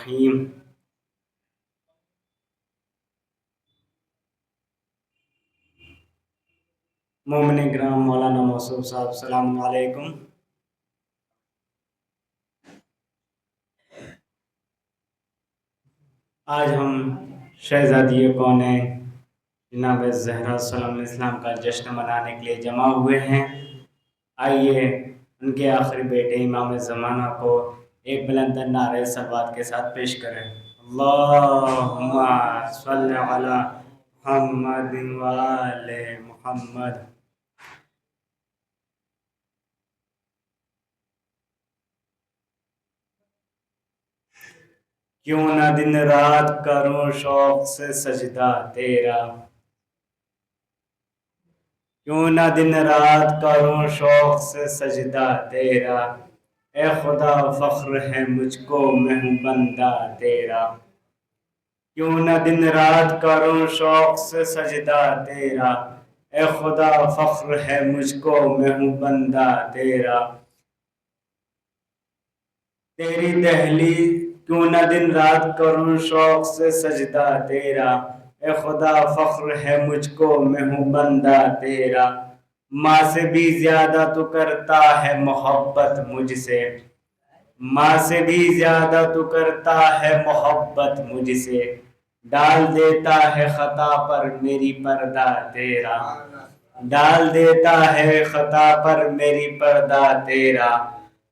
الرحیم۔ مومن گرام مولانا موصوف صاحب السلام علیکم۔ آج ہم شہزادی کونین جناب زہرا سلام الاسلام کا جشن منانے کے لیے جمع ہوئے ہیں۔ آئیے ان کے آخری بیٹے امام زمانہ کو ایک بلند نعرہ صلوات کے ساتھ پیش کریں۔ اللہم صل علی محمد وآل محمد۔ کیوں نہ دن رات کروں شوق سے سجدہ تیرا، کیوں نہ دن رات کروں شوق سے سجدہ تیرا، اے خدا فخر ہے مجھ کو میں ہوں بندہ تیرا۔ کیوں نہ دن رات کروں شوق سے سجدہ تیرا، اے خدا فخر ہے مجھ کو میں ہوں بندہ تیرا۔ تیری دہلیز کیوں نہ دن رات کروں شوق سے سجدہ تیرا، اے خدا فخر ہے مجھ کو میں ہوں بندہ تیرا۔ ماں سے بھی زیادہ تو کرتا ہے محبت مجھ سے، ماں سے بھی زیادہ تو کرتا ہے محبت مجھ سے، ڈال دیتا ہے خطا پر میری پردہ تیرا، ڈال دیتا ہے خطا پر میری پردہ تیرا۔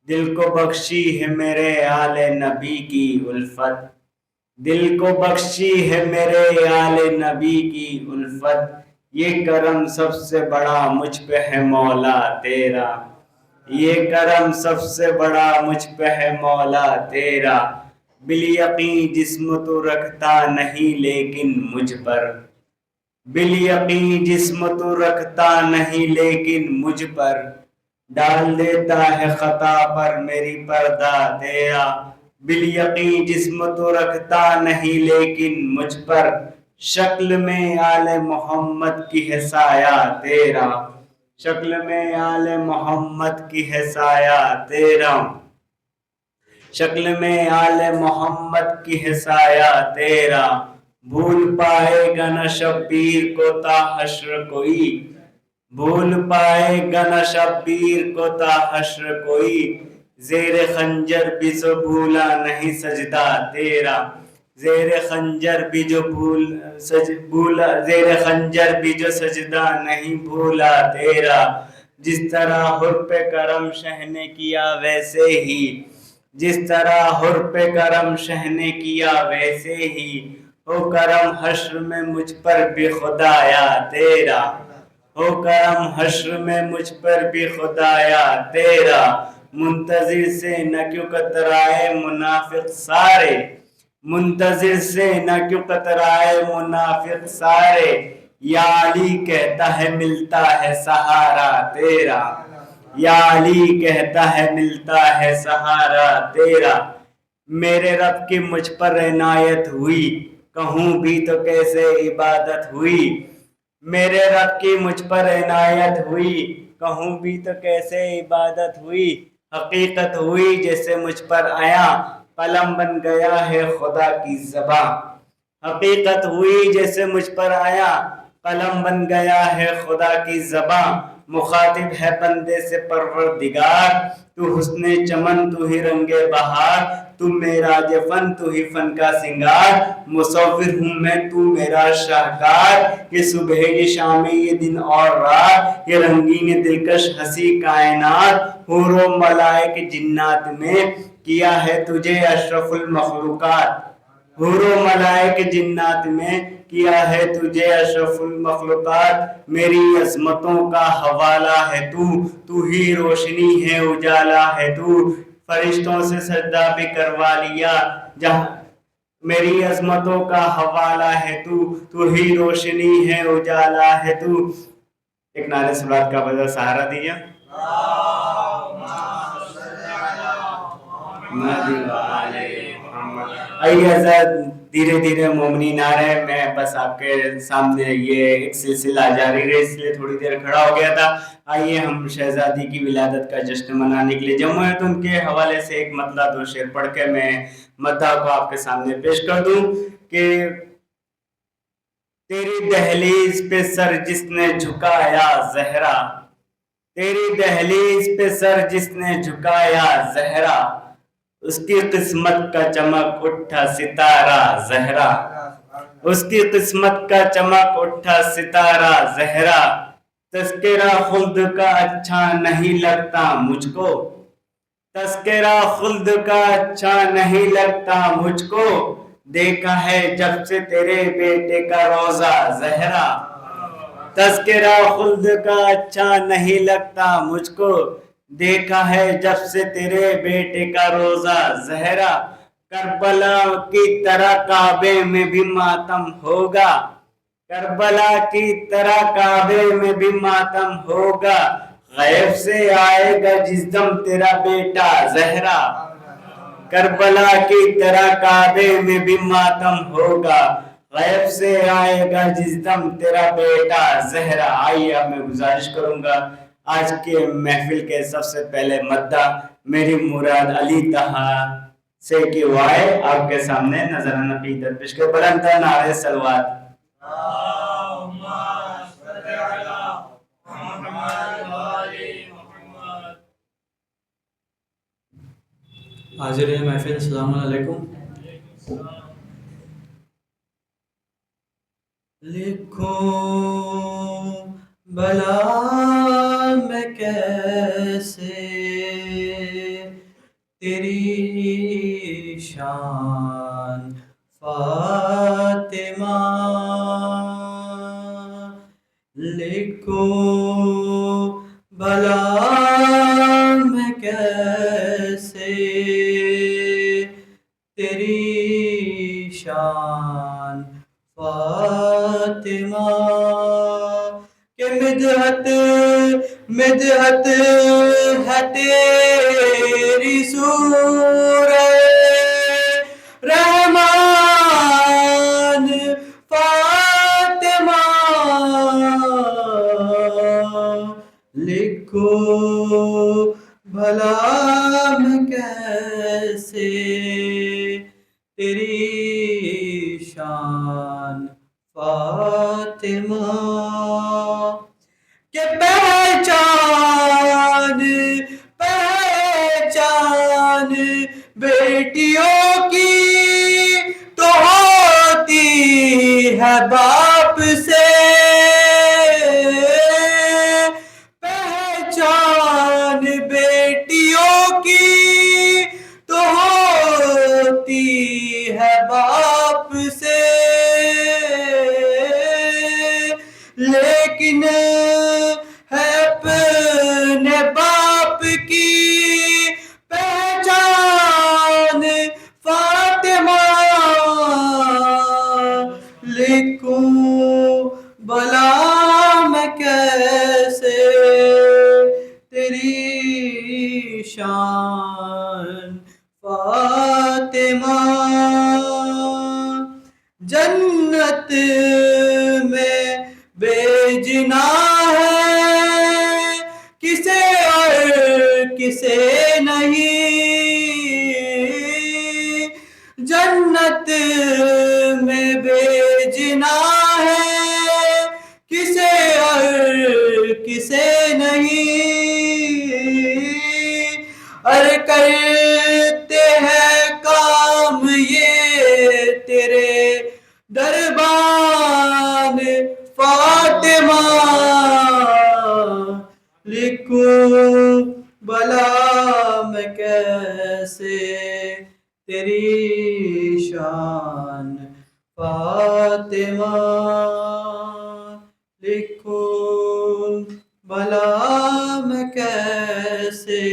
دل کو بخشی ہے میرے آل نبی کی الفت، دل کو بخشی ہے میرے آل نبی کی الفت، یہ کرم سب سے بڑا مجھ پہ ہے مولا تیرا، یہ کرم سب سے بڑا مجھ پہ ہے مولا تیرا۔ بالیقین جسم تو رکھتا نہیں لیکن مجھ پر، بالیقین جسم تو رکھتا نہیں لیکن مجھ پر، ڈال دیتا ہے خطا پر میری پردہ تیرا۔ بالیقین جسم تو رکھتا نہیں لیکن مجھ پر، شکل میں آل محمد کی ہے سایہ تیرا، شکل میں آل محمد کی ہے سایہ تیرا، شکل میں آل محمد کی ہے سایہ تیرا۔ بھول پائے گا نہ شبیر کو تا حشر کوئی، بھول پائے گا نہ شبیر کو تا حشر کوئی، زیر خنجر بھی جو بھولا نہیں سجدہ تیرا، زیر خنجر بھی جو زیر خنجر بھی جو سجدہ نہیں بھولا تیرا۔ جس طرح حر پہ کرم شہ نے کیا ویسے ہی، جس طرح حر پہ کرم شہ نے کیا ویسے ہی، ہو کرم حشر میں مجھ پر بھی خدایا تیرا، ہو کرم حشر میں مجھ پر بھی خدایا تیرا۔ منتظر سے نہ کیوں کترائے منافق سارے، منتظر سے نہ کیوں کترائے منافق سارے، یا علی کہتا ہے ملتا ہے سہارا تیرا، یا علی کہتا ہے ملتا ہے سہارا تیرا۔ میرے رب کی مجھ پر عنایت ہوئی، کہوں بھی تو کیسے عبادت ہوئی، میرے رب کی مجھ پر عنایت ہوئی، کہوں بھی تو کیسے عبادت ہوئی۔ حقیقت ہوئی جیسے مجھ پر آیا، قلم بن گیا ہے خدا کی زباں، حقیقت ہوئی جیسے مجھ پر آیا، قلم بن گیا ہے خدا کی زباں۔ مخاطب ہے بندے سے پروردگار، تو حسن چمن تو ہی رنگ بہار، تو معراج فن تو ہی فن کا سنگار، مصور ہوں میں تو میرا شاہکار، یہ صبح یہ شام یہ دن اور رات، یہ رنگین دلکش ہنسی کائنات، حور و ملائک جنات میں کیا ہے تجھے اشرف المخلوقات، حور و ملائک جنات میں کیا ہے تجھے اشرف المخلوقات۔ میری عظمتوں کا حوالہ ہے تو ہی روشنی ہے اجالا ہے تو، فرشتوں سے سجدہ بھی کروا لیا جہاں، میری عظمتوں کا حوالہ ہے تو ہی روشنی ہے اجالا ہے تو۔ ایک نعرہ صلوات کا بجا سہارا دیا۔ اللہم صل علی محمد وآل محمد۔ محمد. آئیے حضرت دھیرے دھیرے مومنین آ رہے ہیں. میں بس آپ کے سامنے یہ ایک سلسلہ جاری ہے اس لیے تھوڑی دیر کھڑا ہو گیا تھا. آئیے ہم شہزادی کی ولادت کا جشن منانے کے لیے جمع ہیں تو ان کے حوالے سے ایک مطلع دو شعر پڑھ کے میں مداح کو آپ کے سامنے پیش کر دوں کہ تیری دہلیز پہ سر جس نے جھکایا زہرا، تیری دہلیز پہ سر جس نے جھکایا زہرا، اس کی قسمت کا چمک اٹھا ستارہ زہرا، اس کی قسمت کا چمک اٹھا ستارہ زہرا. تذکرہ خلد کا اچھا نہیں لگتا مجھ کو، تذکرہ خلد کا اچھا نہیں لگتا مجھ کو، دیکھا ہے جب سے تیرے بیٹے کا روزہ زہرا. تذکرہ خلد کا اچھا نہیں لگتا مجھ کو، دیکھا ہے جب سے تیرے بیٹے کا روزہ زہرا. کربلا کی طرح کعبے میں بھی ماتم ہوگا، کربلا کی طرح کعبے میں بھی ماتم ہوگا، غیب سے آئے گا جس دم تیرا بیٹا زہرا. کربلا کی طرح کعبے میں بھی ماتم ہوگا، غیب سے آئے گا جس دم تیرا بیٹا زہرا. آئیے اب میں گزارش کروں گا آج کے محفل کے سب سے پہلے مداح میری مراد علی طہا سے کی وائے آپ کے سامنے نظرانہ عقیدت پیش کر. بلند نعرہ صلوات. حاضرین محفل السلام علیکم. لکھوں بھلا میں کیسے تیری شان فاطمہ، لکھوں بھلا میں کیسے تیری شان فاطمہ، کہ مدحت مدحت ہے تیری سورہ رحمان فاطمہ، لکھو بھلا میں کیسے تیری شان فاطمہ، کہ پہچان پہچان بیٹیوں کی تو ہوتی ہے باپ سے، پہچان بیٹیوں کی تو ہوتی ہے باپ سے، لیکن ہے اپنے باپ کی پہچان فاطمہ، لکھوں بھلا میں کیسے تیری شان فاطمہ. جنت میں بھیجنا ہے کسے اور کسے نہیں، جنت میں بھیجنا ہے کسے اور کسے نہیں، اور کرتے ہیں کام یہ تیرے دربان فاطمہ، لکھوں بھلا میں کیسے تیری شان فاطمہ، لکھوں بھلا میں کیسے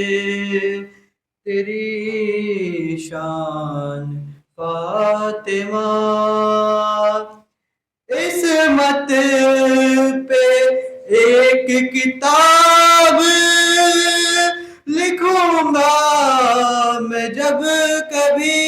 تیری شان فاطمہ. عصمت پہ ایک کتاب لکھوں گا میں جب کبھی،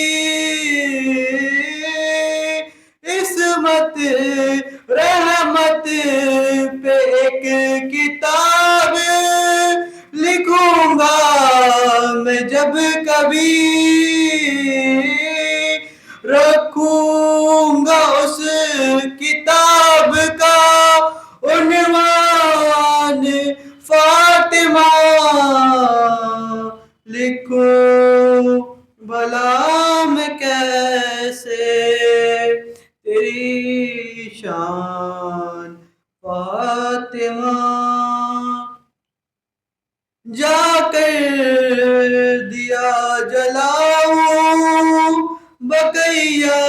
بقیہ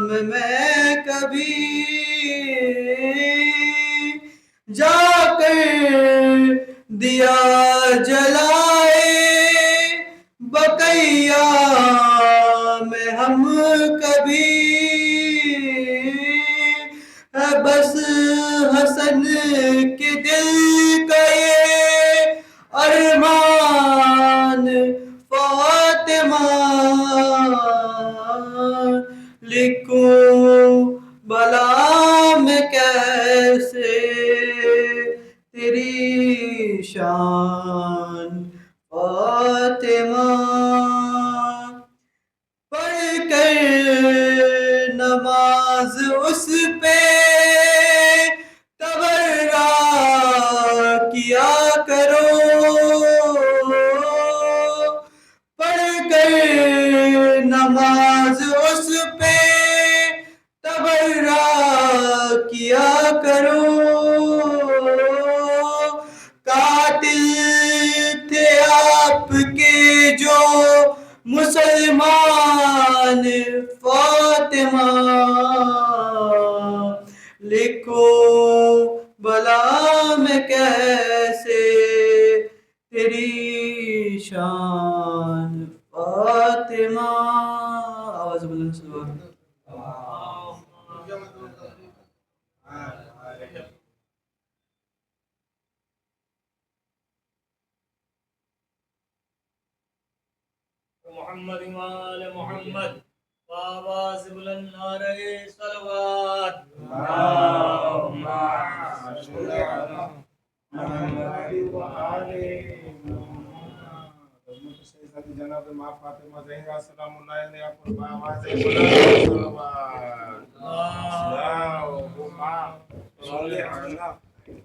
میں کبھی جا کر دیا جلائے، بقیہ میں ہم کبھی ہے بس حسن کے دل کا یہ ارمان فاطمہ، لکھوں بلا میں کیسے تیری شان فاطمہ، پڑھ کر نماز اس پہ تبرہ کیا کرو، پڑھ کر نماز اس پہ تبرہ کیا کرو، قاتل تھے آپ کے جو مسلمان فاطمہ، لکھو بلا میں کیسے تیری شان فاطمہ۔ آواز بلند سے بولو۔ محمد وآل محمد، آواز بلند نعرہ صلوات۔ اللہم صل علی محمد وآل محمد۔ سیدتی جناب ماں فاطمہ زہرا سلام اللہ علیہا پر آواز بلند صلوات۔ اللہم صل علی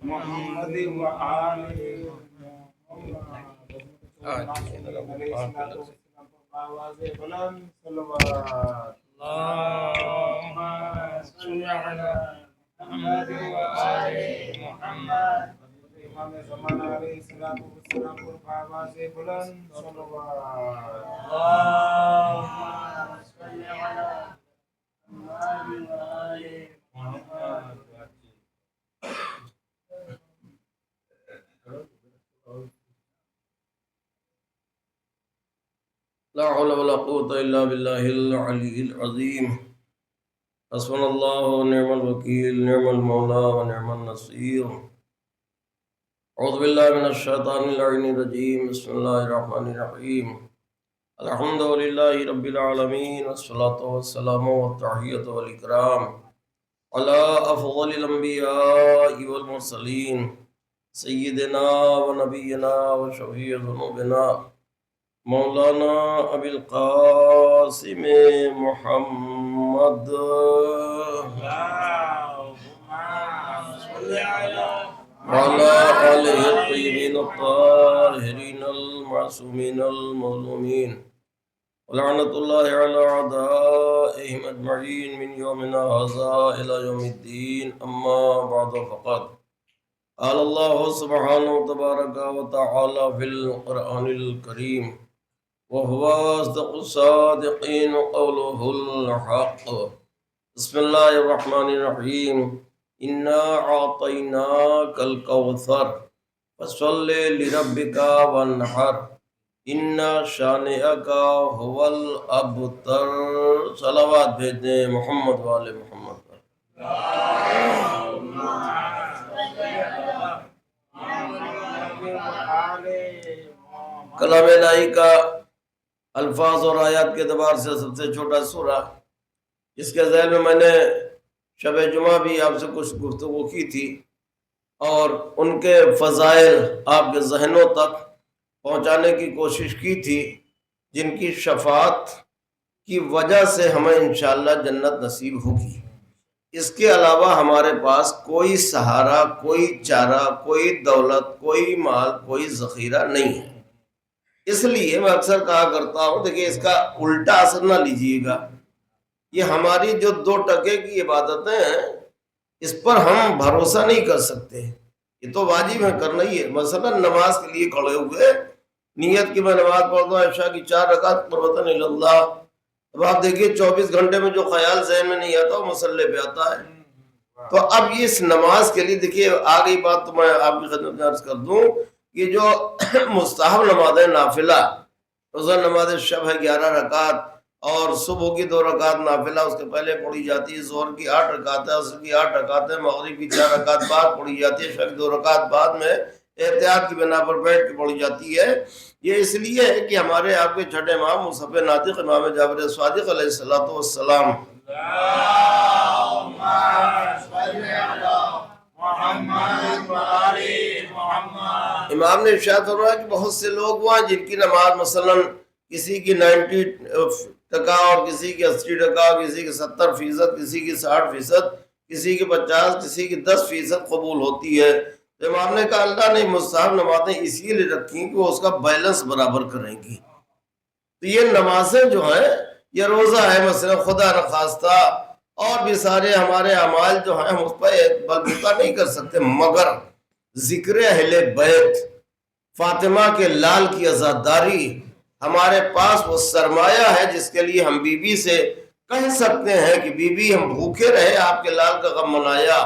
محمد وآل محمد، آواز بلند صلوات۔ اللہم صل علی محمد وآل محمد، امام زمانہ علیہ السلام پر آواز بلند صلوات۔ اللہم صل علی محمد وآل محمد۔ لا حول ولا قوة إلا بالله العلي العظيم، حسبنا الله ونعم الوكيل، نعم المولى ونعم النصير۔ أعوذ بالله من الشيطان اللعين الرجيم، بسم الله الرحمن الرحيم، الحمد لله رب العالمين، والصلاة والسلام والتحية والإكرام على أفضل الأنبياء والمرسلين، سيدنا ونبينا وشفيع ذنوبنا مولانا ابی القاسم محمد وعلى آلہ الطیبین الطاہرین المعصومین المظلومین، ولعنۃ اللہ علی اعدائہم اجمعین من یومنا ھذا الی یوم الدین، اما بعد فقد قال اللہ سبحانہ تبارک وتعالی فی القرآن الکریم، وهو أصدق الصادقين وقوله الحق۔ بسم الله الرحمن الرحيم، إنا أعطيناك الكوثر فصل لربك وانحر، إن شانئك هو الأبتر۔ صلوات بھیجیں محمد والے محمد پر۔ کلام الہی کا الفاظ اور آیات کے اعتبار سے سب سے چھوٹا سورہ، اس کے ذیل میں نے شب جمعہ بھی آپ سے کچھ گفتگو کی تھی اور ان کے فضائل آپ کے ذہنوں تک پہنچانے کی کوشش کی تھی، جن کی شفاعت کی وجہ سے ہمیں انشاءاللہ جنت نصیب ہوگی۔ اس کے علاوہ ہمارے پاس کوئی سہارا، کوئی چارہ، کوئی دولت، کوئی مال، کوئی ذخیرہ نہیں ہے۔ اس لیے میں اکثر کہا کرتا ہوں، دیکھیں اس کا الٹا اثر نہ لیجئے گا، یہ ہماری جو 2 ٹکے کی عبادتیں ہیں اس پر ہم بھروسہ نہیں کر سکتے، یہ تو واجب ہے کرنا ہی ہے۔ مثلا نماز کے لیے کھڑے ہوئے، نیت کی میں نماز پڑھتا ہوں عشاء کی 4 رکعت قربتاً اللہ، اب آپ دیکھیے 24 گھنٹے میں جو خیال ذہن میں نہیں آتا وہ مسلح پہ آتا ہے. تو اب یہ اس نماز کے لیے دیکھیے آ گئی بات، تو میں آپ کی خدمت میں عرض کر دوں کہ جو مستحب نماز ہے نافلہ، روزہ نماز شب ہے 11 رکعت، اور صبح کی 2 رکعت نافلہ اس کے پہلے پڑھی جاتی ہے، ظہر کی 8 رکعت ہے، عصر کی 8 رکعت ہے، مغرب کی 4 رکعت بعد پڑھی جاتی ہے، عشاء کی 2 رکعت بعد میں احتیاط کی بنا پر بیٹھ کے پڑھی جاتی ہے. یہ اس لیے ہے کہ ہمارے آپ کے چھٹے امام مصحف ناطق امام جعفر صادق علیہ الصلوۃ والسلام امام نے ارشاد فرمایا کہ بہت سے لوگ وہاں جن کی نماز مثلا کسی کی 90% اور کسی کی 80%، کسی کی 70%، کسی کی 60%، کسی کی 50%، کسی کی 10% قبول ہوتی ہے. تو امام نے کہا اللہ نے مستحب نمازیں اسی لیے رکھی کہ وہ اس کا بیلنس برابر کریں گی. تو یہ نمازیں جو ہیں، یہ روزہ ہے مثلا خدا نخواستہ، اور بھی سارے ہمارے اعمال جو ہیں ہم اس پر بلبوتا نہیں کر سکتے، مگر ذکر اہل بیت، فاطمہ کے لال کی عزاداری ہمارے پاس وہ سرمایہ ہے جس کے لیے ہم بی بی سے کہہ سکتے ہیں کہ بی بی ہم بھوکے رہے آپ کے لال کا غم منایا،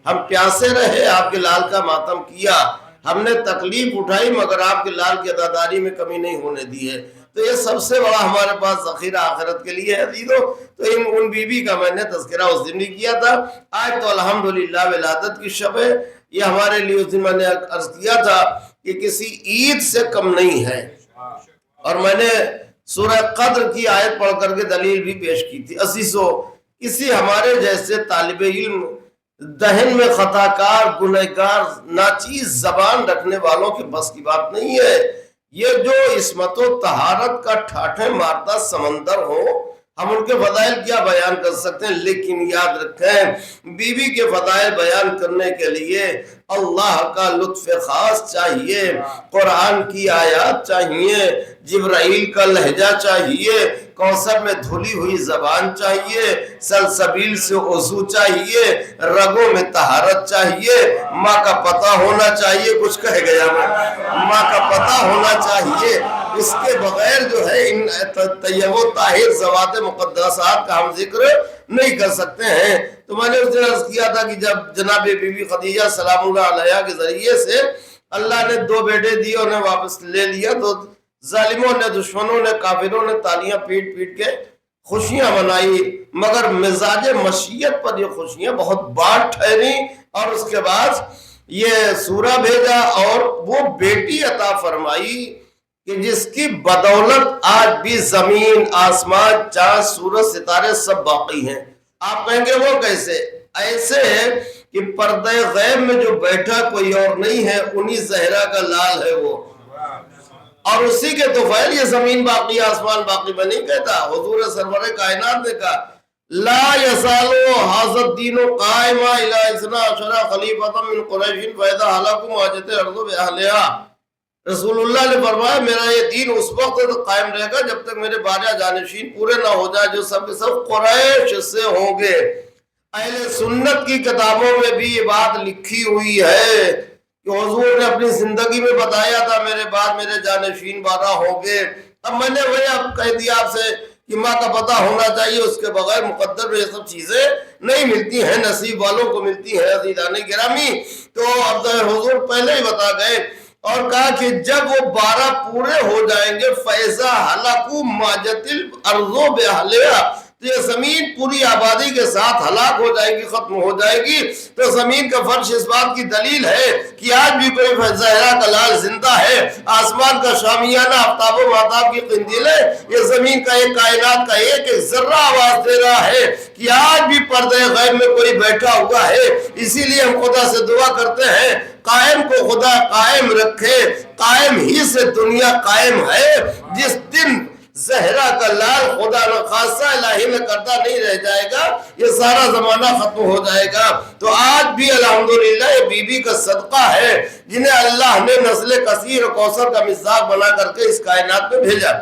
ہم پیاسے رہے آپ کے لال کا ماتم کیا، ہم نے تکلیف اٹھائی مگر آپ کے لال کی عزاداری میں کمی نہیں ہونے دی ہے. تو یہ سب سے بڑا ہمارے پاس ذخیرہ آخرت کے لیے ہے عزیزو. تو ان بی بی کا میں نے تذکرہ اس دن بھی کیا تھا. آج تو الحمدللہ ولادت کی شب ہے، یہ ہمارے لیے اس دن میں نے عرض کیا تھا کہ کسی عید سے کم نہیں ہے، اور میں نے سورہ قدر کی آیت پڑھ کر کے دلیل بھی پیش کی تھی. عزیزو، کسی ہمارے جیسے طالب علم دہن میں خطا کار گنہگار ناچیز زبان رکھنے والوں کے بس کی بات نہیں ہے. یہ جو عصمت و طہارت کا ٹھاٹھے مارتا سمندر ہو، ہم ان کے فضائل کیا بیان کر سکتے ہیں، لیکن یاد رکھیں بی بی کے فضائل بیان کرنے کے لیے اللہ کا لطف خاص چاہیے، قرآن کی آیات چاہیے، جبرائیل کا لہجہ چاہیے، کوثر میں دھلی ہوئی زبان چاہیے، سلسبیل سے وضو چاہیے، رگوں میں طہارت چاہیے، ماں کا پتہ ہونا چاہیے. کچھ کہہ گیا میں، ماں کا پتہ ہونا چاہیے. اس کے بغیر جو ہے ان طیب و طاہر ذوات مقدسات کا ہم ذکر نہیں کر سکتے ہیں. تو میں نے اس دن عرض کیا تھا کہ جب جناب بی بی خدیجہ سلام اللہ علیہا کے ذریعے سے اللہ نے 2 بیٹے دیے، انہیں واپس لے لیا، تو ظالموں نے، دشمنوں نے، کافروں نے تالیاں پیٹ پیٹ کے خوشیاں منائی، مگر مزاج مشیت پر یہ خوشیاں بہت بار ٹھہری. اور اس کے بعد یہ سورہ بھیجا اور وہ بیٹی عطا فرمائی کہ جس کی بدولت آج بھی زمین، آسمان، چاند، سورج، ستارے سب باقی ہیں. آپ کہیں گے وہ کیسے؟ ایسے ہے کہ پردہ غیب میں جو بیٹھا کوئی اور نہیں ہے، انہی زہرا کا لال ہے وہ، اور اسی کے توفیل یہ زمین باقی، آسمان باقی. میں نہیں کہتا، حضور سرور کائنات نے کہا لا یزالو ھذا الدین قائما الی اثنا عشر خلیفۃ من قریش فاذا ہلاک واجت الارض باہلھا. رسول اللہ نے فرمایا میرا یہ دین اس وقت تک قائم رہے گا جب تک میرے 12 جانشین پورے نہ ہو جائے، جو سب کے سب قریش سے ہوں گے. اہل سنت کی کتابوں میں بھی یہ بات لکھی ہوئی ہے کہ حضور نے اپنی زندگی میں بتایا تھا میرے بعد میرے جانشین 12 ہوں گے. اب میں نے وہی اب کہہ دیا آپ سے کہ ماں کا پتہ ہونا چاہیے، اس کے بغیر مقدر میں یہ سب چیزیں نہیں ملتی ہیں، نصیب والوں کو ملتی ہیں. عزیزان گرامی، تو اب حضور پہلے ہی بتا گئے اور کہا کہ جب وہ 12 پورے ہو جائیں گے فَإِذَا هَلَكُوا مَاجَتِ الْأَرْضُ بِأَهْلِهَا، تو یہ زمین پوری آبادی کے ساتھ ہلاک ہو جائے گی، ختم ہو جائے گی. تو زمین کا فرش اس بات کی دلیل ہے کہ آج بھی کوئی زہرا کا لال زندہ ہے. آسمان کا شامیانہ آفتاب و مہتاب کی قندیل ہے، یہ زمین کا ایک کائنات کا ایک ایک ذرہ آواز دے رہا ہے کہ آج بھی پردے غیب میں کوئی بیٹھا ہوا ہے. اسی لیے ہم خدا سے دعا کرتے ہیں قائم کو خدا قائم رکھے. قائم ہی سے دنیا قائم ہے. جس دن زہرا کا لال خدا نخواستہ الہی میں کردہ نہیں رہ جائے گا، یہ سارا زمانہ ختم ہو جائے گا. تو آج بھی الحمدللہ یہ بی بی کا صدقہ ہے جنہیں اللہ نے نسل کثیر و کوثر کا مصداق بنا کر کے اس کائنات میں بھیجا.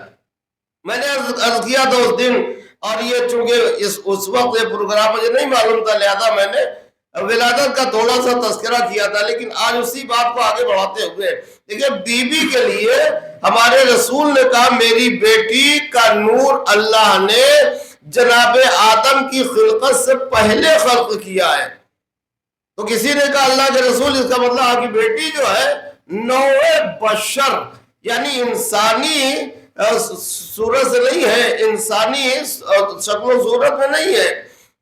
میں نے عرض کیا تھا اس دن، اور یہ چونکہ اس وقت یہ پروگرام مجھے نہیں معلوم تھا، لہذا میں نے ولادت کا تھوڑا سا تذکرہ کیا تھا، لیکن آج اسی بات کو آگے بڑھاتے ہوئے دیکھیں بی بی کے لیے ہمارے رسول نے کہا میری بیٹی کا نور اللہ نے جناب آدم کی خلقت سے پہلے خلق کیا ہے۔ تو کسی نے کہا اللہ کے رسول اس کا مطلب آپ کی بیٹی جو ہے نوع بشر یعنی انسانی صورت سے نہیں ہے، انسانی شکل و صورت میں نہیں ہے،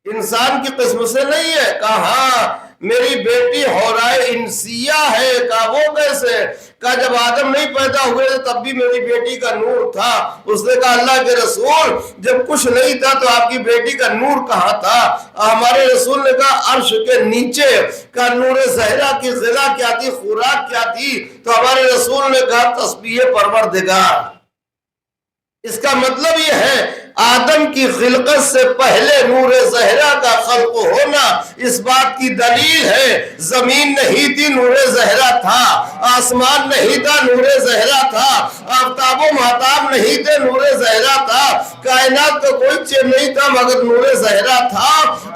انسان کی قسم سے نہیں ہے۔ کہا ہاں میری بیٹی حورائے انسیہ ہے۔ کہا وہ کیسے؟ کہا جب آدم نہیں پیدا ہوئے تب بھی میری بیٹی کا نور تھا۔ اس نے کہا اللہ کے رسول جب کچھ نہیں تھا تو آپ کی بیٹی کا نور کہاں تھا؟ ہمارے رسول نے کہا عرش کے نیچے۔ کہا نور زہرا کی غذا کیا تھی، خوراک کیا تھی؟ تو ہمارے رسول نے کہا تسبیح پروردگار۔ اس کا مطلب یہ ہے آدم کی خلقت سے پہلے نور زہرا کا خلق ہونا اس بات کی دلیل ہے۔ زمین نہیں تھی، نور زہرا تھا۔ آسمان نہیں تھا، نور زہرا تھا۔ آفتاب و مہتاب نہیں تھے، نور زہرا تھا۔ کائنات کا کوئی چیز نہیں تھا مگر نور زہرا تھا۔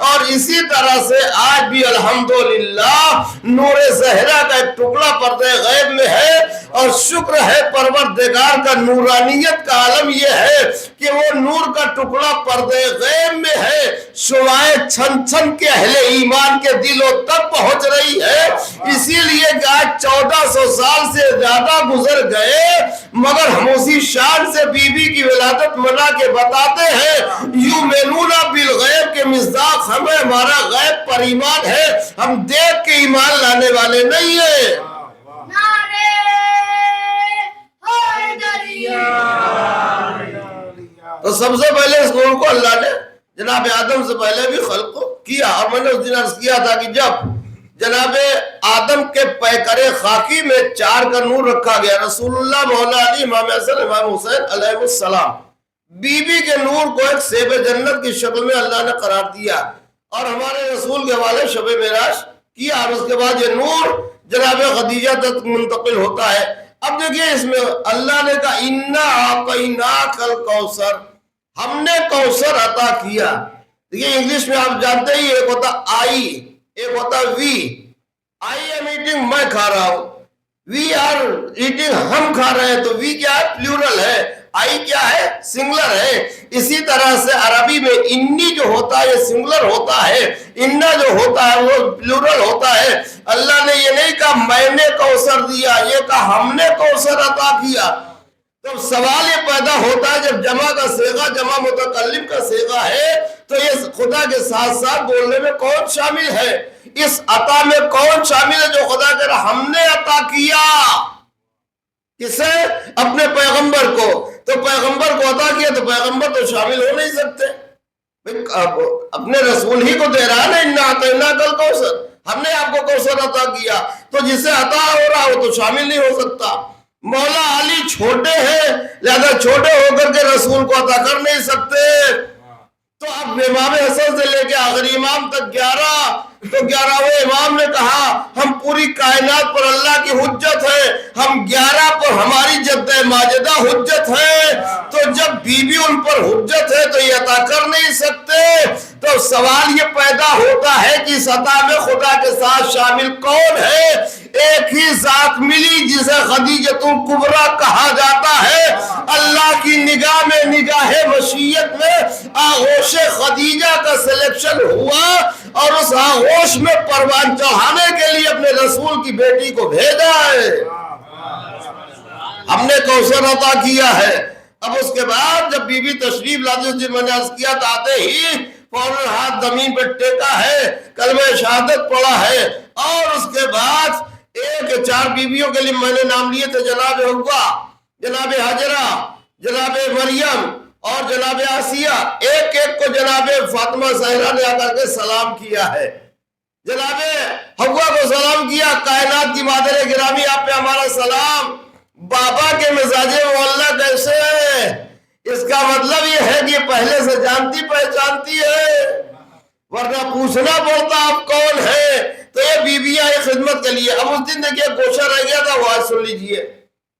اور اسی طرح سے آج بھی الحمدللہ نور زہرا کا ایک ٹکڑا پردے غیب میں ہے، اور شکر ہے پروردگار کا نورانیت کا عالم یہ ہے کہ وہ نور کا ٹکڑا پردے غیب میں ہے، شعاعیں چھن چھن کے اہل ایمان کے دلوں تک پہنچ رہی ہے۔ اسی لیے کہ آج 1400 سال سے زیادہ گزر گئے مگر ہم اسی شان سے بی بی کی ولادت منا کے بتاتے ہیں یؤمنون بالغیب کے مصداق ہمیں ہمارا غیب پر ایمان ہے، ہم دیکھ کے ایمان لانے والے نہیں ہیں۔ تو سب سے پہلے اس نور کو اللہ نے جناب آدم سے پہلے بھی خلق کیا۔ اور میں نے اس دن عرض کیا تھا کہ جب جناب آدم کے پیکر خاکی میں 4 کا نور رکھا گیا، رسول اللہ مولا علی امام حسن امام حسین علیہ السلام، بی بی کے نور کو ایک سیب جنت کی شکل میں اللہ نے قرار دیا اور ہمارے رسول کے حوالے شب معراج کیا، اور اس کے بعد یہ نور جناب خدیجہ تک منتقل ہوتا ہے۔ اب دیکھیے اس میں اللہ نے کہا اِنَّا أَعْطَيْنَاكَ الْكَوْثَرَ، ہم نے کوثر عطا کیا۔ دیکھیے انگلش میں آپ جانتے ہی ایک ہوتا آئی، ایک ہوتا وی۔ آئی ایم ایٹنگ میں کھا رہا ہوں، وی آر ایٹنگ ہم کھا رہے ہیں، تو وی کیا ہے؟ پلیورل ہے، آئی کیا ہے؟ سنگلر ہے۔ اسی طرح سے عربی میں انی جو ہوتا ہے یہ سنگلر ہوتا ہے، انا جو ہوتا ہے وہ پلیورل ہوتا ہے۔ اللہ نے یہ نہیں کہا میں نے کوثر دیا، یہ کہا ہم نے کوثر عطا کیا۔ تو سوال یہ پیدا ہوتا ہے جب جمع کا صیغہ جمع متکلم کا صیغہ ہے تو یہ خدا کے ساتھ ساتھ بولنے میں کون شامل ہے؟ اس عطا میں کون شامل ہے جو خدا کہہ رہا ہم نے عطا کیا؟ کسے؟ اپنے پیغمبر کو۔ تو پیغمبر کو عطا کیا تو پیغمبر تو شامل ہو نہیں سکتے، اپنے رسول ہی کو دے رہا ہے نا، اِنَّا أَعْطَيْنَاكَ الْكَوْثَرَ، ہم نے آپ کو کوثر عطا کیا، تو جسے عطا ہو رہا ہو تو شامل نہیں ہو سکتا۔ مولا علی چھوٹے ہیں لہذا چھوٹے ہو کر کے رسول کو عطا کر نہیں سکتے۔ تو اب امام حسن سے لے کے آخری امام تک 11، تو 11ویں امام نے کہا ہم پوری کائنات پر اللہ کی حجت ہے، ہم 11 پر ہماری جد ماجدہ حجت ہے۔ تو جب بی بی ان پر حجت ہے تو یہ عطا کر نہیں سکتے۔ تو سوال یہ پیدا ہوتا ہے کہ اس عطا میں خدا کے ساتھ شامل کون ہے؟ ایک ہی ذات ملی جسے خدیجۃ الکبریٰ کہا جاتا ہے۔ اللہ کی نگاہ میں نگاہ مشیت میں آغوش خدیجہ کا سلیکشن ہوا اور اس آغوش میں پروان چڑھانے کے لیے اپنے رسول کی بیٹی کو بھیجا ہے۔ ہم نے کوثر عطا کیا ہے۔ اب اس کے بعد جب بی بی تشریف لاتی اس دن میں نے عرض کیا تو آتے ہی فوراً ہاتھ زمین پہ ٹیکا ہے، کلمہ شہادت پڑھا ہے، اور اس کے بعد 4 بیویوں کے لیے میں نے نام لیے تھے، جناب حوا، جناب حجرہ، جناب مریم اور جناب آسیہ۔ ایک ایک کو جناب فاطمہ زہرا نے آ کر کے سلام کیا ہے۔ جناب حوا کو سلام کیا، کائنات کی مادر گرامی آپ پہ ہمارا سلام۔ بابا کے مزاج معلّہ کیسے ہے؟ اس کا مطلب یہ ہے کہ پہلے سے جانتی پہچانتی ہے، ورنہ پوچھنا پڑتا آپ کون ہے۔ تو یہ بیویاں خدمت کے لیے۔ اب اس دن دیکھیے گوشہ رہ گیا تھا، وہ آج سن لیجئے۔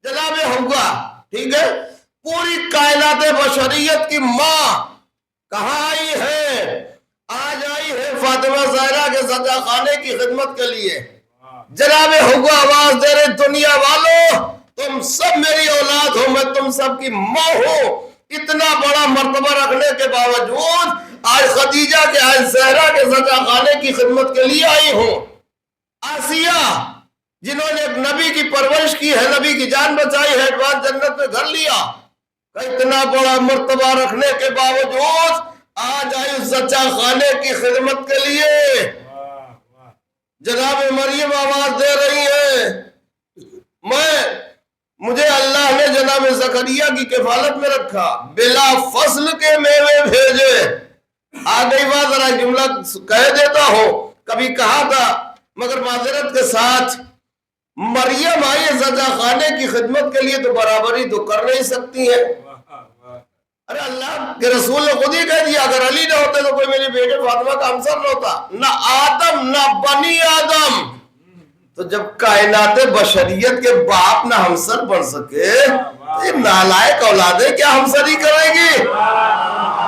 جناب حوا، ٹھیک ہے، پوری کائنات بشریت کی ماں کہاں آئی ہے؟ آج آئی ہے فاطمہ زہرا کے سجا خانے کی خدمت کے لیے جناب حقوق آواز دے رہے دنیا والوں تم سب میری اولاد ہو، میں تم سب کی ماں ہوں. اتنا بڑا مرتبہ رکھنے کے باوجود آج خدیجہ کے آج زہرا کے سجا خانے کی خدمت کے لیے آئی ہوں. آسیہ جنہوں نے ایک نبی کی پرورش کی ہے، نبی کی جان بچائی ہے، ایڈوانس جنت میں گھر لیا، اتنا بڑا مرتبہ رکھنے کے باوجود آج آئی اس سچا خانے کی خدمت کے لیے. جناب مریم آواز دے رہی ہے مجھے اللہ نے جناب زکریا کی کفالت میں رکھا، بلا فصل کے میوے بھیجے. آ گئی بات، ذرا جملہ کہہ دیتا ہوں، کبھی کہا تھا مگر معذرت کے ساتھ. مریم آئی سجا خانے کی خدمت کے لیے تو برابری تو کر نہیں سکتی ہے. ارے اللہ کے رسول نے خود ہی کہہ دیا اگر علی نہ ہوتے تو کوئی میری بیٹے فاطمہ کا ہمسر نہ ہوتا، نہ آدم نہ بنی آدم. تو جب کائنات بشریت کے باپ نہ ہمسر بن سکے تو یہ نالائق اولادیں کیا ہمسری کریں گی؟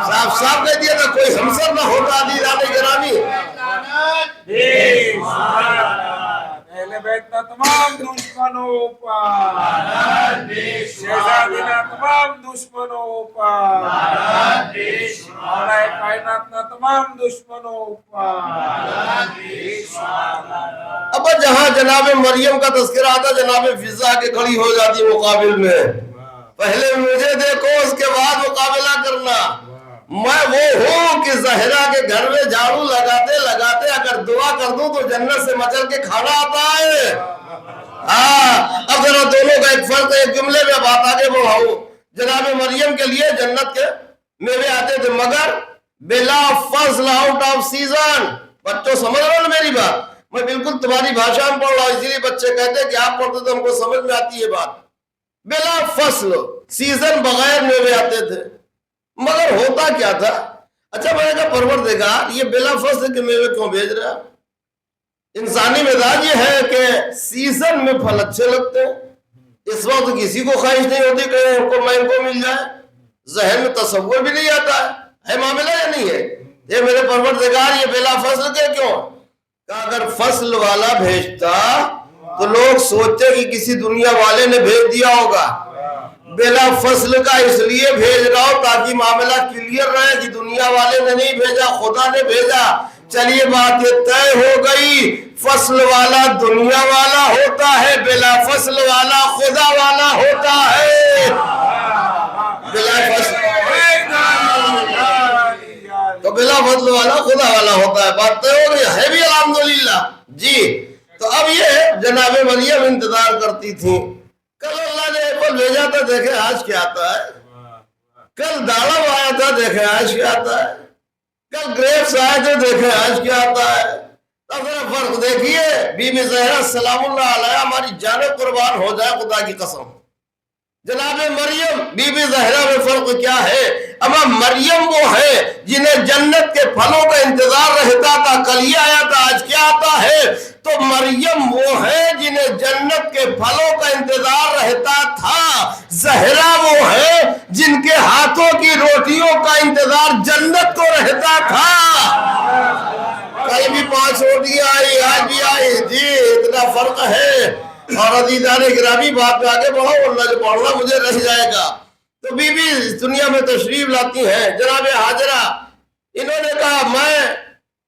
صاف صاف کہہ دیا تھا کوئی ہمسر نہ ہوتا. عزیزان گرامی، اہل بیت کا تمام دشمنوں پر، شہزادینا تمام دشمنوں پر، مولا کائنات کا تمام دشمنوں پر. اب جہاں جناب مریم کا تذکرہ آتا جناب فضا کے کھڑی ہو جاتی مقابل میں. پہلے مجھے دیکھو اس کے بعد مقابلہ کرنا. میں وہ ہوں کہ زہرا کے گھر میں جھاڑو لگاتے لگاتے اگر دعا کر دوں تو جنت سے مچل کے کھانا آتا ہے. اب ذرا دونوں کا ایک فرق ایک جملے میں بات آگے بڑھاؤں. جناب مریم کے لیے جنت کے میوے آتے تھے مگر بلا فضل، آؤٹ آف سیزن. بچوں سمجھ رہے ہو میری بات؟ میں بالکل تمہاری بھاشا میں پڑھ رہا ہوں، اسی لیے بچے کہتے ہیں کہ آپ پڑھتے تو ہم کو سمجھ میں آتی ہے بات. بلا فصل، سیزن بغیر میوے آتے تھے. مگر ہوتا کیا تھا؟ اچھا میں نے کہا پروردگار یہ بلا فصل کے میوے کیوں بھیج رہا؟ انسانی مزاج یہ ہے کہ سیزن میں پھل اچھے لگتے ہیں. اس وقت کسی کو خواہش نہیں ہوتی کہ ان کو مل جائے، ذہن میں تصور بھی نہیں آتا ہے معاملہ یا نہیں ہے؟ یہ میرے پروردگار یہ بلا فصل کے کیوں؟ کہ اگر فصل والا بھیجتا تو لوگ سوچتے کہ کسی دنیا والے نے بھیج دیا ہوگا. بلا فصل کا اس لیے بھیج رہا ہوں تاکہ معاملہ کلیئر رہے کہ دنیا والے نے نہیں بھیجا، خدا نے بھیجا. چلیے بات یہ طے ہو گئی، فصل والا دنیا والا ہوتا ہے، بلا فصل والا خدا والا ہوتا ہے. بلا فصل تو بلا فضل والا خدا والا ہوتا ہے. بات طے ہو گئی ہے بھی الحمدللہ. جی تو اب یہ جناب مریم انتظار کرتی تھی. کل اللہ نے ایپل بھیجا تھا، دیکھیں آج کیا آتا ہے. کل داڑم آیا تھا، دیکھیں آج کیا آتا ہے. کل گریپس آئے تھے، دیکھیں آج کیا آتا ہے. اب ذرا فرق دیکھیے. بی بی زہرا سلام اللہ علیہ ہماری جانیں قربان ہو جائے خدا کی قسم. جناب مریم بی بی زہرا میں فرق کیا ہے؟ اما مریم وہ ہے جنہیں جنت کے پھلوں کا انتظار رہتا تھا، کل یہ آیا تھا آج کیا آتا ہے. تو مریم وہ ہے جنہیں جنت کے پھلوں کا انتظار رہتا تھا. زہرا وہ ہے جن کے ہاتھوں کی روٹیوں کا انتظار جنت کو رہتا تھا. کل بھی 5 روٹیاں آئی، آج بھی آئی. جی اتنا فرق ہے. اور عزیزان گرامی بات میں آگے بڑھو ورنہ جو پڑھنا مجھے رہ جائے گا. تو بی بی اس دنیا میں تشریف لاتی ہیں. جناب حاجرہ انہوں نے کہا میں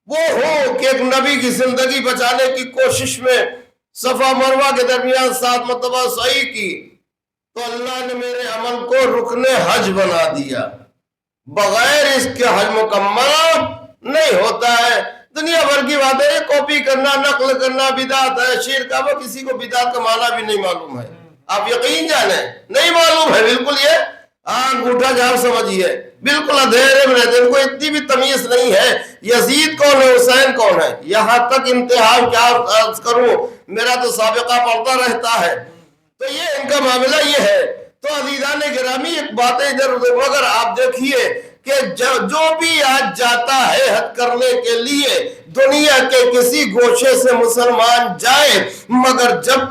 وہ ہوں کہ ایک نبی کی زندگی بچانے کی کوشش میں صفا مروہ کے درمیان 7 مرتبہ سعی کی تو اللہ نے میرے عمل کو رکن حج بنا دیا. بغیر اس کے حج مکمل نہیں ہوتا ہے. دنیا بھر کی باتیں یہ کاپی کرنا، نقل کرنا بدعت ہے، شرک ہے. وہ کسی کو بدعت کا معنی بھی نہیں معلوم ہے. آپ یقین جانیں نہیں معلوم ہے بالکل. یہ انگوٹھا جھاڑ سمجھیے، بالکل اندھیرے میں رہتے ہیں. ان کو اتنی بھی تمیز نہیں ہے یزید کون ہے، حسین کون ہے. یہاں تک انتہا کیا عرض کروں، میرا تو سابقہ پڑتا رہتا ہے. تو یہ ان کا معاملہ یہ ہے. تو عزیزان گرامی ایک بات ہے ادھر ادھر، مگر آپ دیکھیے کہ جو بھی آج جاتا ہے حج کرنے کے لیے دنیا کے کسی گوشے سے مسلمان جائے، مگر جب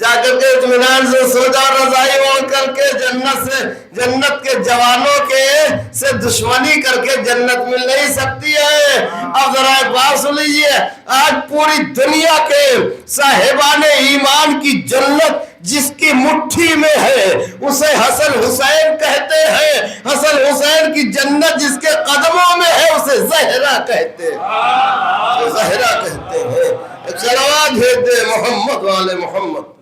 جا کر کے اطمینان سے سو جاؤ رضائی اوڑھ کر کے، جنت کے جوانوں کے سے دشمنی کر کے جنت مل نہیں سکتی ہے۔ اب ذرا ایک بات سن لیجیے، آج پوری دنیا کے صاحبان ایمان کی جنت جس کی مٹھی میں ہے اسے حسن حسین کہتے ہیں، حسن حسین کی جنت جس کے قدموں میں ہے اسے زہرا کہتے ہیں، زہرا کہتے ہیں۔ ایک صلوات بھیج دے محمد والے محمد۔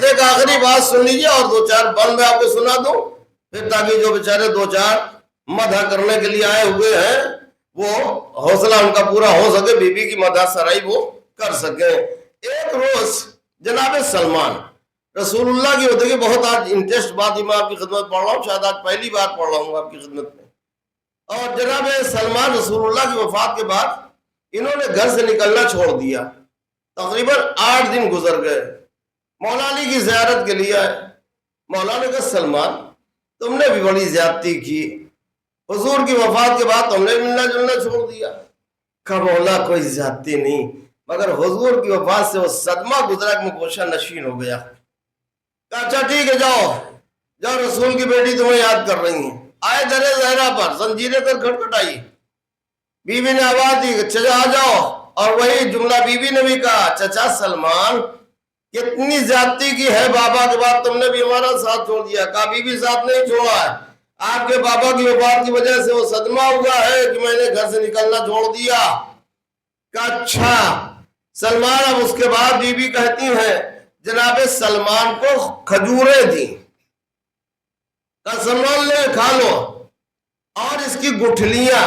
ایک آخری بات سن لیجیے اور دو چار بند میں آپ کو سنا دوں، پھر تاکہ جو بیچارے دو چار مدح کرنے کے لیے آئے ہوئے ہیں وہ حوصلہ ان کا پورا ہو سکے، بی بی کی مدح سرائی وہ کر سکے۔ ایک روز جناب سلمان رسول اللہ کی ہوتے کہ بہت آج انٹرسٹ بات ہی میں آپ کی خدمت پڑھ رہا ہوں، شاید آج پہلی بار پڑھ رہا ہوں آپ کی خدمت میں۔ اور جناب سلمان رسول اللہ کی وفات کے بعد انہوں نے گھر سے نکلنا چھوڑ دیا، تقریباً 8 دن گزر گئے۔ مولا علی کی زیارت کے لیے آئے، مولا نے کہا سلمان تم نے بھی بڑی زیادتی کی، حضور کی وفات کے بعد تم نے ملنا جلنا چھوڑ دیا۔ کہا مولا کوئی زیادتی نہیں، مگر حضور کی وفات سے وہ صدمہ گزرا کہ میں گوشہ نشین ہو گیا۔ کہا اچھا ٹھیک ہے جاؤ جاؤ، رسول کی بیٹی تمہیں یاد کر رہی ہیں۔ آئے درے زہرا پر، زنجیریں تر کھٹکھٹائی، بی بی نے آواز دی چچا آ جاؤ، اور وہی جملہ بی بی نے بھی کہا چچا سلمان کتنی زیادتی کی ہے، بابا کے بعد تم نے بھی ہمارا ساتھ چھوڑ دیا۔ کہا بی بی ساتھ نہیں چھوڑا ہے، آپ کے بابا کی وفات کی وجہ سے وہ صدمہ ہوا ہے کہ میں نے گھر سے نکلنا چھوڑ دیا۔ کہا اچھا سلمان۔ اب اس کے بعد بی بی کہتی ہیں جناب سلمان کو کھجوریں دی، کہا سلمان لے کھا لو، اور اس کی گٹھلیاں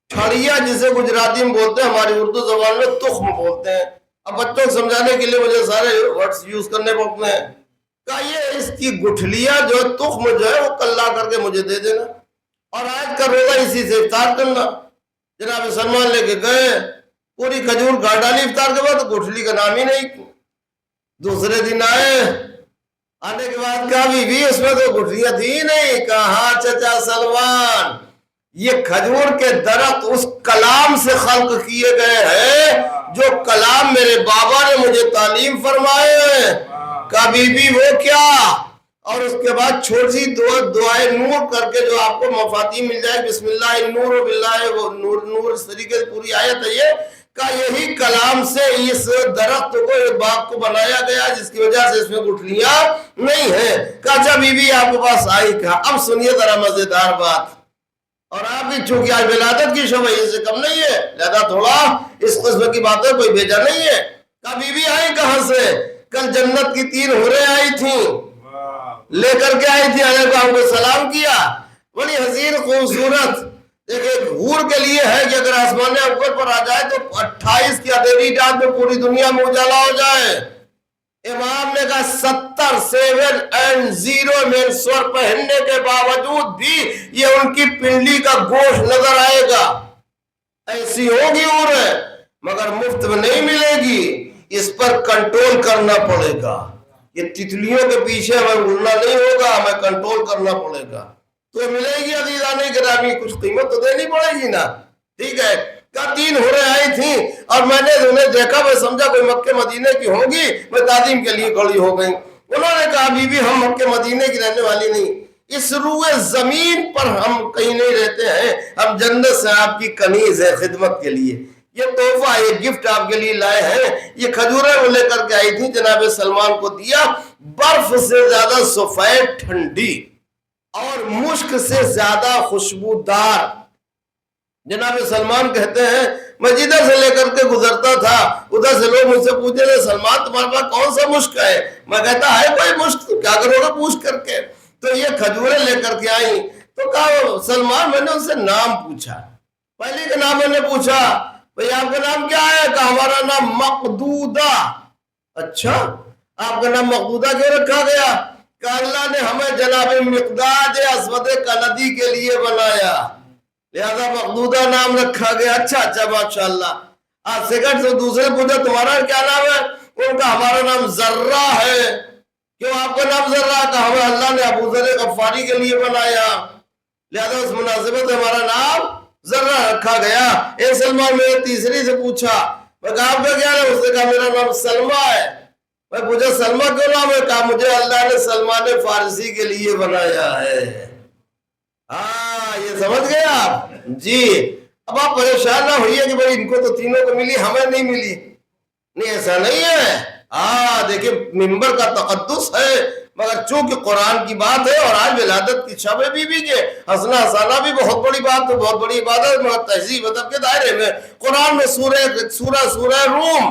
چھڑیا جسے گجراتی میں بولتے ہیں، ہماری اردو زبان میں تخم بولتے ہیں، اب بچوں کو سمجھانے کے لیے مجھے سارے ورڈز یوز کرنے پڑتے ہیں۔ کہا یہ اس کی گٹھلیاں جو تخم جو ہے وہ کل لا کر کے مجھے دے دینا، اور آج کا روزہ اسی سے افطار کرنا۔ جناب سلمان لے کے گئے، پوری کھجور کھا ڈالی افطار کے بعد، گٹھلی کا نام ہی نہیں۔ دوسرے دن آنے کے بعد کہا بی بی اس میں تو گٹھلیاں تھی نہیں۔ کہا ہاں چچا سلمان یہ کھجور کے درخت اس کلام سے خلق کیے گئے ہیں جو کلام میرے بابا نے مجھے تعلیم فرمائے ہیں۔ کہا بی بی وہ کیا؟ اور اس کے بعد چھوٹی سی دعائے نور کر کے جو آپ کو مفاتیح مل جائے، بسم اللہ النور و باللہ وہ نور اس طریقے سے پوری آیت ہے یہ۔ کہا یہی کلام سے اس درخت کو ایک باغ کو بنایا گیا جس کی وجہ سے اس میں گٹھلیاں نہیں ہیں۔ کہا اچھا بی بی آپ کے پاس آئی۔ کہا اب سنیے ذرا مزیدار بات، اور آپ بھی چونکہ آج ولادت کی شب ہے سے کم نہیں ہے، لہذا تھوڑا اس قسم کی باتیں کوئی بھیجا نہیں ہے۔ کہا بی بی آئی کہاں سے؟ کل جنت کی 3 حوریں آئی تھیں، لے کر کے آئی تھی، آنے کو ہم کو سلام کیا، بڑی حسین خوبصورت۔ ایک حور کے لیے ہے کہ اگر آسمان اوپر پر آ جائے تو 28 کی ادھیری رات میں پوری دنیا میں اجالا ہو جائے۔ امام نے کہا 70 7 and 0 میں سور پہننے کے باوجود بھی یہ ان کی پنڈلی کا گوشت نظر آئے گا۔ ایسی ہوگی حور ہے مگر مفت میں نہیں ملے گی، اس پر کنٹرول کرنا پڑے گا۔ یہ تتلیوں کے پیچھے ہمیں اڑنا نہیں ہوگا، ہمیں کنٹرول کرنا پڑے گا تو ملے گی عزیزان گرامی، کچھ قیمت تو دینی پڑے گی نا، ٹھیک ہے۔ کہا 3 حوریں آئی تھیں اور میں نے انہیں دیکھا، میں سمجھا کوئی مکہ مدینے کی ہوں گی، میں تعظیم کے لیے کھڑی ہو گئی۔ انہوں نے کہا بی بی ہم مکہ مدینے کی رہنے والی نہیں، اس روئے زمین پر ہم کہیں نہیں رہتے ہیں، ہم جنت سے آپ کی کنیز ہے خدمت کے لیے، یہ تحفہ یہ گفٹ آپ کے لیے لائے ہیں۔ یہ کھجوریں وہ لے کر کے آئی تھی، جناب سلمان کو دیا، برف سے زیادہ سفید ٹھنڈی اور مشک سے زیادہ خوشبودار۔ جناب سلمان کہتے ہیں میں جدھر سے لے کر کے گزرتا تھا ادھر سے لوگ مجھ سے پوچھتے تھے سلمان تمہارے پاس کون سا مشک ہے؟ میں کہتا ہے کوئی مشک تو کیا کرو گے پوچھ کر کے؟ تو یہ کھجوریں لے کر کے آئیں تو کہا سلمان میں نے ان سے نام پوچھا، پہلی کا نام میں نے پوچھا بھئی آپ کا نام کیا ہے؟ کہا ہمارا نام مقدودہ۔ اچھا آپ کا نام مقدودہ کیوں رکھا گیا؟ کہ اللہ نے ہمیں جناب مقداد اسود کندی کے لیے بنایا لہذا مقدودہ نام رکھا گیا۔ اچھا ماشاءاللہ۔ آج سیکنڈ سے دوسرے پوچھا تمہارا کیا نام ہے؟ ان کا ہمارا نام ذرہ ہے۔ کیوں آپ کا نام ذرہ؟ کہ ہمیں اللہ نے ابو ذر غفاری کے لیے بنایا لہذا اس مناسبت سے ہمارا نام ذرہ رکھا گیا. اے سلمان میں نے تیسری سے پوچھا, میں کہا آپ کا کیا ہے؟ اس نے کہا میرا نام سلمہ ہے. میں پوچھا سلمہ کیوں نام ہے؟ کہا مجھے اللہ نے سلمان فارسی کے لیے بنایا ہے. ہاں یہ سمجھ گئے آپ جی. اب آپ پریشان نہ ہوئیے کہ بھائی ان کو تو تینوں کو ملی ہمیں نہیں ملی. نہیں ایسا نہیں ہے. ہاں دیکھیں ممبر کا تقدس ہے, مگر چونکہ قرآن کی بات ہے اور آج ولادت کی شب بی بی کے ہنسنا ہنسانا بھی بہت بڑی بات ہے, بہت بڑی عبادت, مگر تہذیب ادب کے دائرے میں قرآن میں سورہ روم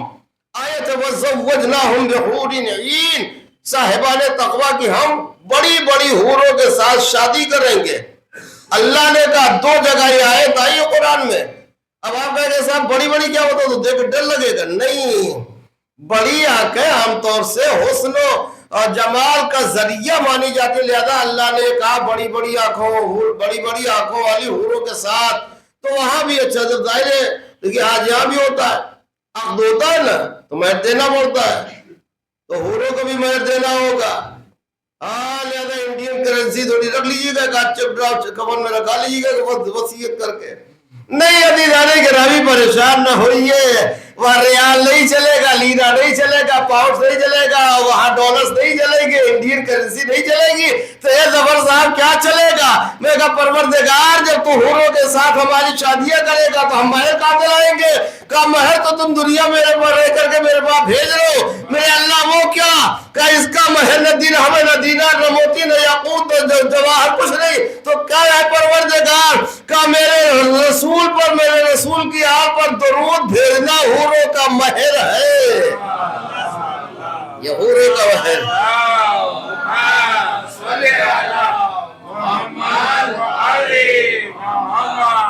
آیت وَزَوَّجْنَاهُمْ بِحُورٍ عِينٍ, صاحبان تقویٰ کی ہم بڑی بڑی حوروں کے ساتھ شادی کریں گے. اللہ نے کہا 2 جگہ یہ آیت آئی ہے قرآن میں. اب آپ کہیں گے صاحب بڑی بڑی کیا ہوتا تو دیکھ ڈر لگے گا. نہیں, بڑی آنکھیں عام طور سے حسن اور جمال کا ذریعہ مانی جاتی, لہذا اللہ نے کہا بڑی بڑی آنکھوں والی حوروں کے ساتھ. تو وہاں بھی اچھا جب ظاہر ہے, لیکن آج یہاں بھی ہوتا ہے, عقد ہوتا ہے نا تو مہر دینا پڑتا ہے, تو حوروں کو بھی مہر دینا ہوگا. ہاں لہذا انڈین کرنسی تھوڑی رکھ لیجیے گا, کاچپ ڈراپ کفن میں رکھا لیجیے گا وصیت کر کے. نہیں عزیزان گرامی پریشان نہ ہوئیے, وہاں ریال نہیں چلے گا, لیرا نہیں چلے گا, پاؤنڈ نہیں چلے گا, وہاں ڈالرز نہیں چلے گی, انڈین کرنسی نہیں چلے گی, تو اے زبر صاحب کیا چلے گا؟ میں کہا پروردگار جب تو حوروں کے ساتھ ہماری شادیاں کرے گا تو ہم مہر کہاں دلائیں گے؟ کہا مہر تو تم دنیا میں رہ کر کے میرے پاس بھیج رہے ہو. میرے اللہ وہ کیا؟ کہا اس کا مہر نہ دینار ہمیں نہ دینار نہ موتی نہ یاقوت نہ جواہر کچھ نہیں. تو کیا ہے پروردگار؟ کہا میرے رسول پر, میرے رسول کی آپ پر درود بھیجنا حوروں کا مہر ہے. یہ حوروں کا مہر.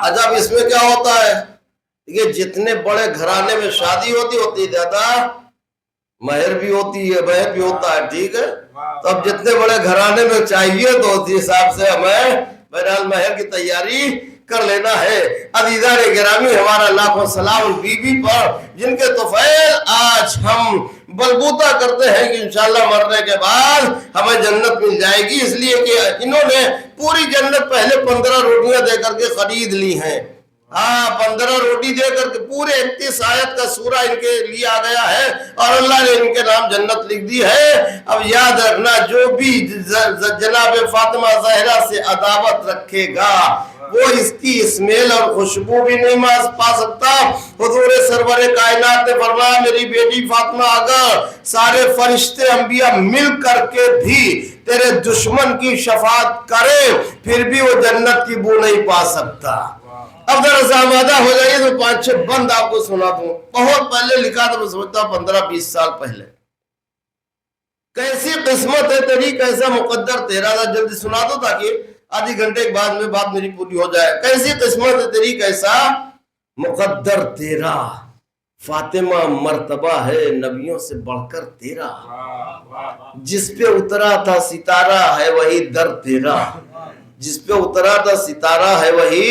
اچھا اس میں کیا ہوتا ہے؟ یہ جتنے بڑے گھرانے میں شادی ہوتی زیادہ مہر بھی ہوتی ہے, مہر بھی ہوتا ہے. ٹھیک ہے, تو اب جتنے بڑے گھرانے میں چاہیے تو اسی حساب سے ہمیں بہرحال مہر کی تیاری کر لینا ہے. عزیزان گرامی ہمارا لاکھوں سلام بی بی پر جن کے طفیل آج ہم بلبوتا کرتے ہیں کہ انشاءاللہ مرنے کے بعد ہمیں جنت مل جائے گی, اس لیے کہ انہوں نے پوری جنت پہلے 15 روٹیاں دے کر کے خرید لی ہیں. ہاں 15 روٹی دے کر کے پورے 31 آیت کا سورہ ان کے لیے آ گیا ہے اور اللہ نے ان کے نام جنت لکھ دی ہے. اب یاد رکھنا جو بھی جناب فاطمہ زہرا سے عداوت رکھے گا وہ اس کی اسمیل اور خوشبو بھی نہیں پا سکتا. حضور سرور کائنات نے فرمایا میری بیٹی فاطمہ اگر سارے فرشتے انبیاء مل کر کے بھی تیرے دشمن کی شفاعت کرے پھر بھی وہ جنت کی بو نہیں پا سکتا. اب ذرا آمادہ ہو جائیے تو 5-6 بند آپ کو سنا دوں. بہت پہلے لکھا تھا, میں سمجھتا ہوں 15-20 سال پہلے. کیسی قسمت ہے تیری کیسا مقدر تیرا, جلدی سنا دو تاکہ آدھی گھنٹے کے بعد میں بات میری پوری ہو جائے. کیسی قسمت ہے تیری کیسا مقدر تیرا, فاطمہ مرتبہ ہے نبیوں سے بڑھ کر تیرا, جس پہ اترا تھا ستارہ ہے وہی در تیرا, جس پہ اترا تھا ستارہ ہے وہی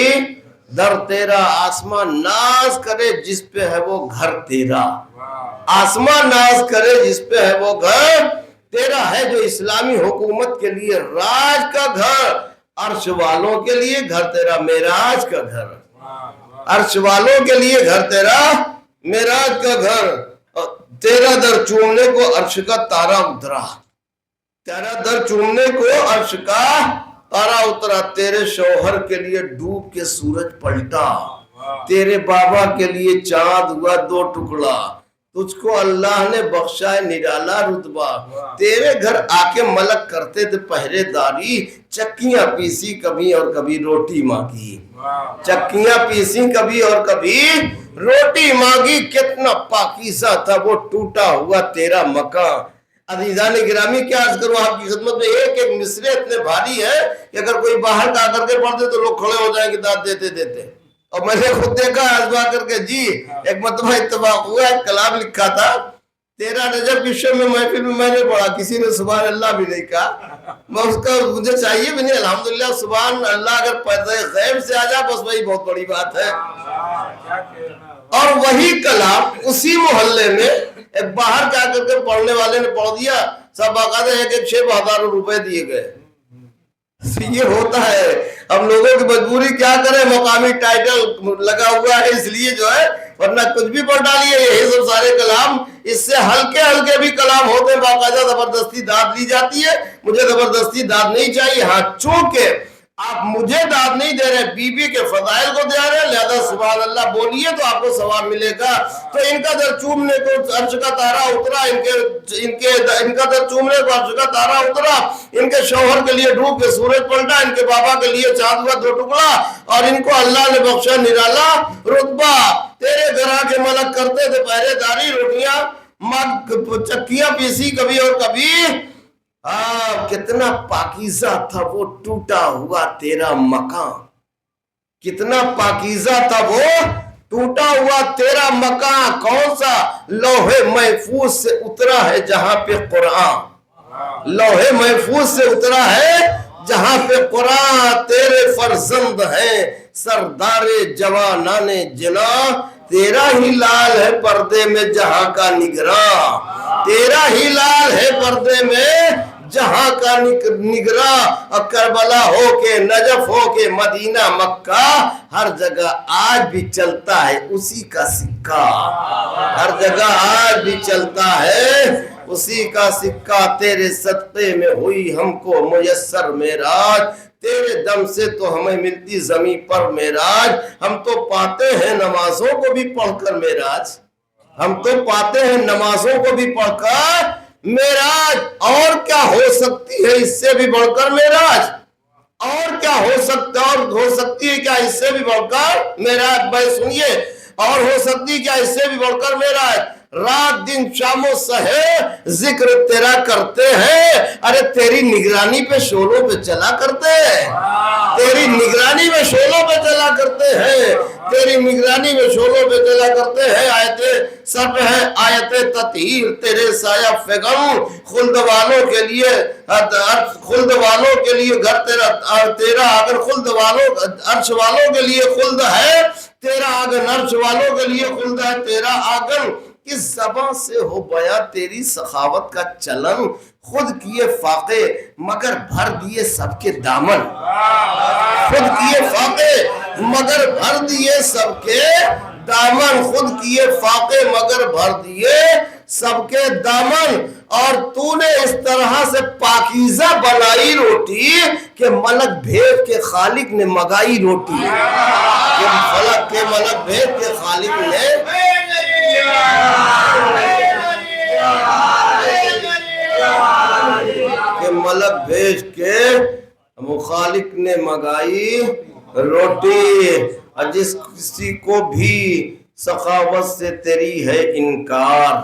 در تیرا, آسمان ناز کرے جس پہ ہے وہ گھر تیرا, آسمان ناز کرے جس پہ ہے وہ گھر تیرا ہے, جو اسلامی حکومت کے لیے راج کا گھر, عرش والوں کے لیے گھر تیرا معراج کا گھر, عرش والوں کے لیے گھر تیرا معراج کا گھر. تیرا در چومنے کو عرش کا تارا اترا, تیرا در چومنے کو عرش کا تارا اترا, تیرے شوہر کے لیے ڈوب کے سورج پلٹا, تیرے بابا کے لیے چاند ہوا 2 ٹکڑا, تجھ کو اللہ نے بخشا ہے نرالا رتبہ, تیرے گھر آ کے ملک کرتے تھے پہرے داری, چکیاں پیسی کبھی اور کبھی روٹی مانگی, چکیاں پیسی کبھی اور کبھی روٹی مانگی, کتنا پاکیزہ تھا وہ ٹوٹا ہوا تیرا مکان. عزیزان گرامی کیا عرض کروں آپ کی خدمت میں, ایک ایک مصرے اتنے بھاری ہے کہ اگر کوئی باہر کا کر کے پڑھتے تو لوگ کھڑے ہو جائیں گے داد دیتے دیتے. اور میں نے خود دیکھا آزما کر کے جی ایک مرتبہ اتفاق ہوا, ایک کلام لکھا تھا 13 رجب کی شب میں محفل میں میں نے پڑھا, کسی نے سبحان اللہ بھی نہیں کہا, میں اس کا مجھے چاہیے بھی نہیں. الحمدللہ سبحان اللہ اگر پردہ غیب سے آ جا بس وہی بہت بڑی بات ہے. اور وہی کلام اسی محلے میں ایک باہر جا کر کے پڑھنے والے نے پڑھ دیا, سب باقاعدہ 1-1 6 ہزار روپے دیے گئے. یہ ہوتا ہے. ہم لوگوں کی مجبوری کیا کریں, مقامی ٹائٹل لگا ہوا ہے اس لیے جو ہے, ورنہ کچھ بھی پڑھ ڈالیے. یہ سب سارے کلام اس سے ہلکے ہلکے بھی کلام ہوتے ہیں, باقاعدہ زبردستی داد لی جاتی ہے. مجھے زبردستی داد نہیں چاہیے. ہاں چونکہ آپ مجھے داد نہیں دے رہے, بی بی کے فضائل کو دے رہے ہیں, لہذا سبحان اللہ بولیے تو آپ کو ثواب ملے گا. تو ان کا در چومنے کو عرش کا تارا اترا, ان کا در چومنے کو عرش کا تارا اترا, ان کے شوہر کے لیے ڈوب کے سورج پلٹا, ان کے بابا کے لیے چاند ہوا 2 ٹکڑا, اور ان کو اللہ نے بخشا نرالا رتبہ. تیرے گھر کے ملک کرتے تھے پہرے داری, روٹیاں چکیاں پیسی کبھی اور کبھی. کتنا پاکیزہ تھا وہ ٹوٹا ہوا تیرا مکان, کتنا پاکیزہ تھا وہ ٹوٹا ہوا تیرا مکان. کون سا؟ لوح محفوظ سے اترا ہے جہاں پہ قرآن, لوح محفوظ سے اترا ہے جہاں پہ قرآن. تیرے فرزند ہیں سردار جوانان جنا, تیرا ہی لال ہے پردے میں جہاں کا نگراں, تیرا ہی لال ہے پردے میں جہاں کا نگراں. کربلا ہو کے نجف ہو کے مدینہ مکہ, ہر جگہ آج بھی چلتا ہے اسی کا سکہ, ہر جگہ آج بھی چلتا ہے اسی کا سکہ. تیرے صدقے میں ہوئی ہم کو میسر معراج, تیرے دم سے تو ہمیں ملتی زمین پر معراج. ہم تو پاتے ہیں نمازوں کو بھی پڑھ کر معراج, ہم تو پاتے ہیں نمازوں کو بھی پڑھ کر معراج. اور کیا ہو سکتی ہے اس سے بھی بڑھ کر معراج, اور کیا ہو سکتا, اور ہو سکتی ہے کیا اس سے بھی بڑھ کر معراج. بھائی سنیے, اور ہو سکتی کیا اس سے بھی بڑھ کر معراج. رات دن شام و سحر ذکر تیرا کرتے ہیں, ارے تیری نگرانی پہ شولوں پہ چلا کرتے ہیں, تیری نگرانی میں شولوں پہ چلا کرتے ہیں, تیری نگرانی میں شولوں پہ چلا کرتے ہیں. آیت سب ہے آیت تطہیر, تیرے سایہ فغم, خلد والوں کے لیے, خلد والوں کے لیے گھر تیرا اگر خلد والوں عرش والوں کے لیے خلد ہے, تیرا آنگن عرش والوں کے لیے خلد ہے تیرا آنگن. کس زبان سے ہو بیاں تیری سخاوت کا چلن, خود کیے فاقے مگر بھر دیے سب کے دامن, خود کیے فاقے مگر بھر دیے سب کے دامن, خود کیے فاقے مگر بھر دیے سب کے دامن. اور تو نے اس طرح سے پاکیزہ بنائی روٹی کہ ملک بھیج کے خالق نے مگائی روٹی, کہ فلک کے ملک بھیج کے خالق نے کہ ملک بھیج کے مخالق نے مگائی روٹی. اور جس کسی کو بھی سخاوت سے تیری ہے انکار,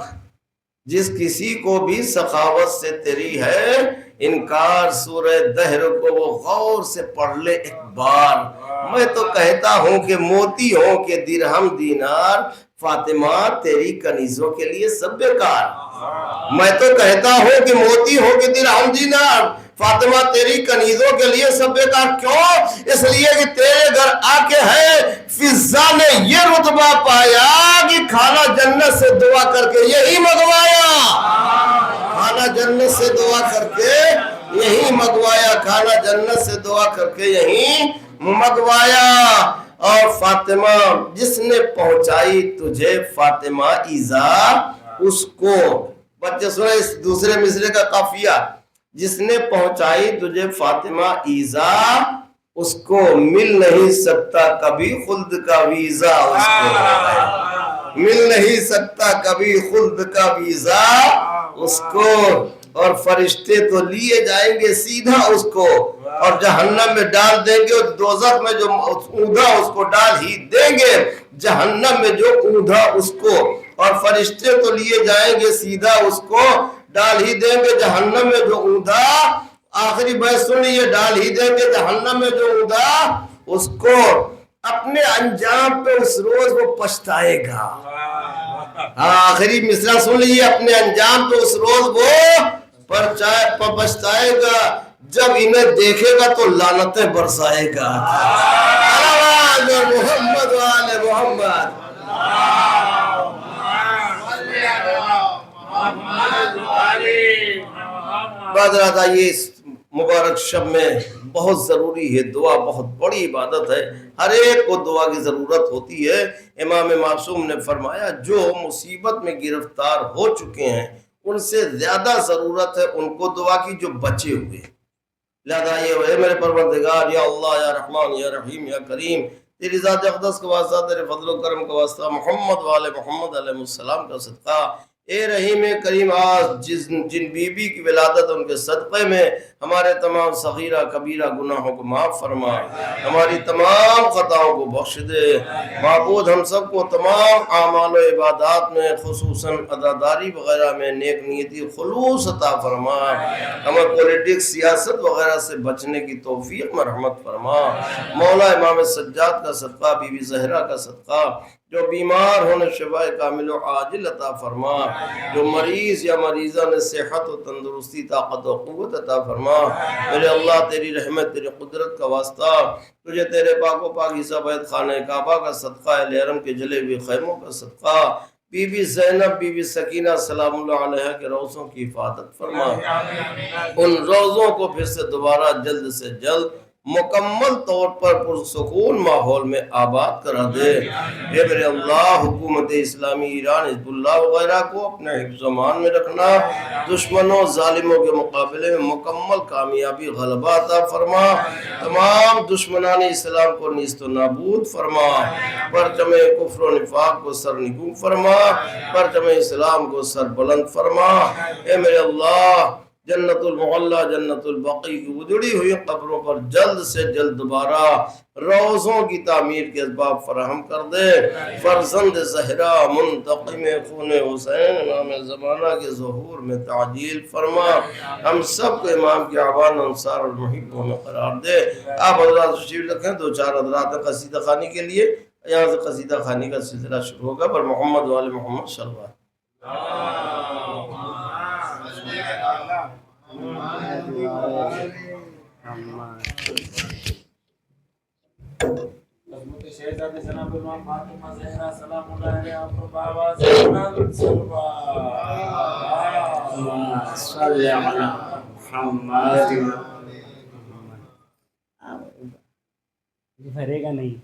جس کسی کو بھی سخاوت سے تیری ہے انکار, سورہ دہر کو وہ غور سے پڑھ لے ایک بار. میں تو کہتا ہوں کہ موتی ہو کہ درہم دینار, فاطمہ تیری کنیزوں کے لیے سب بیکار. میں تو کہتا ہوں کہ موتی ہو کہ درہم دینار, فاطمہ تیری کنیزوں کے لیے سب بیکار. کیوں؟ اس لیے کہ تیرے گھر آ کے ہے فضا نے یہ رتبہ پایا کہ کھانا جنت سے دعا کر کے یہی منگوایا, کھانا جنت سے دعا کر کے یہی منگوایا, کھانا جنت سے دعا کر کے یہی منگوایا. اور فاطمہ جس نے پہنچائی تجھے فاطمہ ایزا, اس کو بچے سنیں اس دوسرے مصرے کا قافیہ, جس نے پہنچائی تجھے فاطمہ ایزا, اس کو مل نہیں سکتا کبھی خلد کا ویزا, اس کو مل نہیں سکتا کبھی خلد کا ویزا اس کو. اور فرشتے تو لیے جائیں گے سیدھا اس کو, اور جہنم میں ڈال دیں گے, اور دوزخ میں جو اوندا اس کو ڈال ہی دیں گے, جہنم میں جو اوندا اس کو, اور فرشتے تو لیے جائیں گے سیدھا اس کو ڈال ہی دیں گے جہنم میں جو اوندا. آخری بات سنیے, ڈال ہی دیں گے جہنم میں جو اوندا اس کو. اپنے انجام پہ اس روز وہ پچھتائے گا. آخری مصرع سن لیجیے, اپنے انجام پہ اس روز وہ پچھتائے گا, جب انہیں دیکھے گا تو لعنتیں برسائے گا. محمد وآل محمد. بعد رات آئیے اس مبارک شب میں بہت ضروری ہے، دعا بہت بڑی عبادت ہے، ہر ایک کو دعا کی ضرورت ہوتی ہے۔ امام معصوم نے فرمایا جو مصیبت میں گرفتار ہو چکے ہیں ان سے زیادہ ضرورت ہے ان کو دعا کی جو بچے ہوئے۔ لہذا یہ ہے میرے پروردگار یا اللہ یا رحمان یا رحیم یا کریم، تیری ذات اقدس کا واسطہ، تیرے فضل و کرم کا واسطہ، محمد والے محمد علیہ السلام کا صدقہ، اے رحیم کریم آج جن بیوی کی ولادت ان کے صدقے میں ہمارے تمام صغیرہ کبیرہ گناہوں کو معاف فرما، ہماری تمام خطاؤں کو بخش دے۔ معبود ہم سب کو تمام اعمال و عبادات میں خصوصاً عزاداری وغیرہ میں نیک نیتی خلوص عطا فرما، ہمیں پولیٹکس سیاست وغیرہ سے بچنے کی توفیق مرحمت فرما۔ مولا امام سجاد کا صدقہ، بی بی زہرا کا صدقہ، جو بیمار ہونے شفا کامل و عاجل عطا فرما، جو مریض یا مریضہ نے صحت و تندرستی طاقت و قوت عطا فرما۔ میرے اللہ تیری رحمت تیری قدرت کا واسطہ، تجھے تیرے پاک و پاکیزہ بیت خانہ کعبہ کا صدقہ، اہل حرم کے جلے ہوئے خیموں کا صدقہ، بی بی زینب بی بی سکینہ سلام اللہ علیہ کے روزوں کی حفاظت فرما، ان روزوں کو پھر سے دوبارہ جلد سے جلد مکمل طور پر پرسکون ماحول میں آباد کرا دے۔ اے میرے اللہ حکومت اسلامی ایران حزب اللہ وغیرہ کو اپنے حفظ و امان میں رکھنا، دشمنوں ظالموں کے مقابلے میں مکمل کامیابی غلبہ عطا فرما، تمام دشمنان اسلام کو نیست و نابود فرما، پرچم کفر و نفاق کو سرنگوں فرما، پرچم اسلام کو سر بلند فرما۔ اے میرے اللہ جنت المعلی جنت البقیع کی اجڑی ہوئی قبروں پر جلد سے جلد دوبارہ روضوں کی تعمیر کے اسباب فراہم کر دے۔ فرزند زہرا منتقم خون حسین امام زمانہ کے ظہور میں تعجیل فرما، ہم سب کو امام کے اعوان انصار اور محبوں میں قرار دے۔ آپ حضرات تشریف رکھیں، دو چار حضرات قصیدہ خوانی کے لیے یہاں سے قصیدہ خوانی کا سلسلہ شروع ہوگا، پر محمد والے محمد صلوات۔ شہزادی جناب امام فاطمہ زہرا سلام اللہ علیہا پر بابا زینب صلی علی محمد۔ بھرے گا نہیں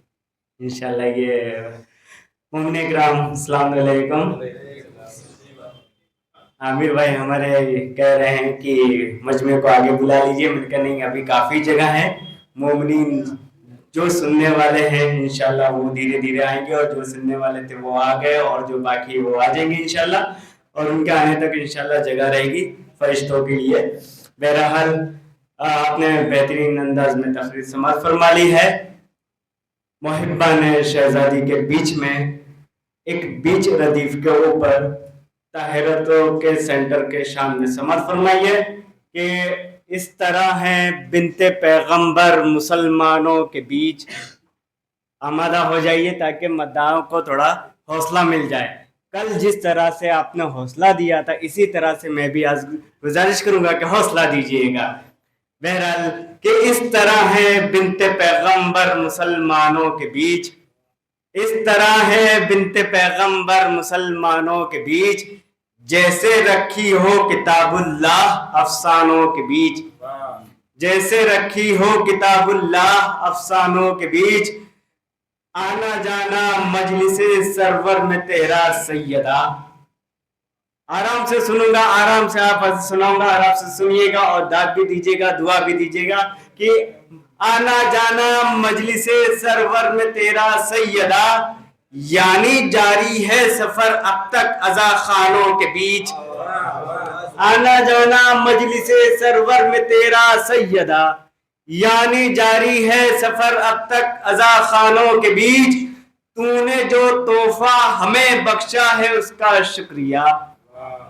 انشاءاللہ۔ یہ مومن اکرام السلام علیکم۔ عامر بھائی ہمارے کہہ رہے ہیں کہ مجمع کو آگے بلا لیجئے، میں نے کہا نہیں ابھی کافی جگہ ہے، مومنین جو سننے والے ہیں انشاءاللہ وہ دھیرے دھیرے آئیں گے، اور جو سننے والے تھے وہ آ گئے، اور جو باقی وہ آ جائیں گے انشاءاللہ، اور ان کے آنے تک انشاءاللہ جگہ رہے گی فرشتوں کے لیے۔ بہرحال آپ نے بہترین انداز میں تقریر سماعت فرما لی ہے۔ محبان شہزادی کے بیچ میں ایک بیچ ردیف کے اوپر طاہرتوں کے سینٹر کے شام میں سماعت فرمائیے کہ اس طرح ہے بنت پیغمبر مسلمانوں کے بیچ۔ آمادہ ہو جائیے تاکہ مداحوں کو تھوڑا حوصلہ مل جائے۔ کل جس طرح سے آپ نے حوصلہ دیا تھا اسی طرح سے میں بھی آج گزارش کروں گا کہ حوصلہ دیجیے گا۔ بہرحال کہ اس طرح ہے بنت پیغمبر مسلمانوں کے بیچ، اس طرح ہے بنت پیغمبر مسلمانوں کے بیچ، جیسے رکھی ہو کتاب اللہ افسانوں کے بیچ، جیسے رکھی ہو کتاب اللہ افسانوں کے بیچ، آنا جانا مجلس سرور میں تیرا سیدہ۔ آرام سے سنوں گا، آرام سے آپ سناؤں گا، آرام سے سنیے گا اور داد بھی دیجیے گا، دعا بھی دیجیے گا کہ آنا جانا مجلس سرور میں تیرا سیدہ، یعنی جاری ہے سفر اب تک عزا خانوں کے بیچ۔ آنا جانا مجلس سرور میں تیرا سیدہ، یعنی جاری ہے سفر اب تک عزا خانوں کے بیچ، تو نے جو تحفہ ہمیں بخشا ہے اس کا شکریہ۔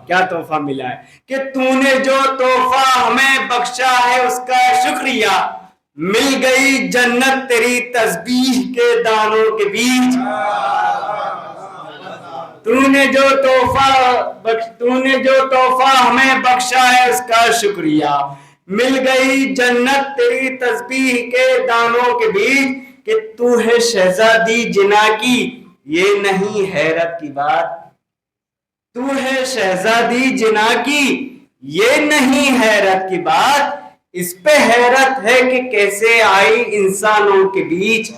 کیا تحفہ ملا ہے کہ تو نے جو تحفہ ہمیں بخشا ہے اس کا شکریہ، مل گئی جنت تیری تسبیح کے دانوں کے بیچ۔ تو نے جو تحفہ ہمیں بخشا ہے اس کا شکریہ، مل گئی جنت تیری تسبیح کے دانوں کے بیچ، کہ تو ہے شہزادی جنا کی یہ نہیں حیرت کی بات، تو ہے شہزادی جنا کی یہ نہیں حیرت کی بات، اس پہ حیرت ہے کہ کیسے آئی انسانوں کے بیچ.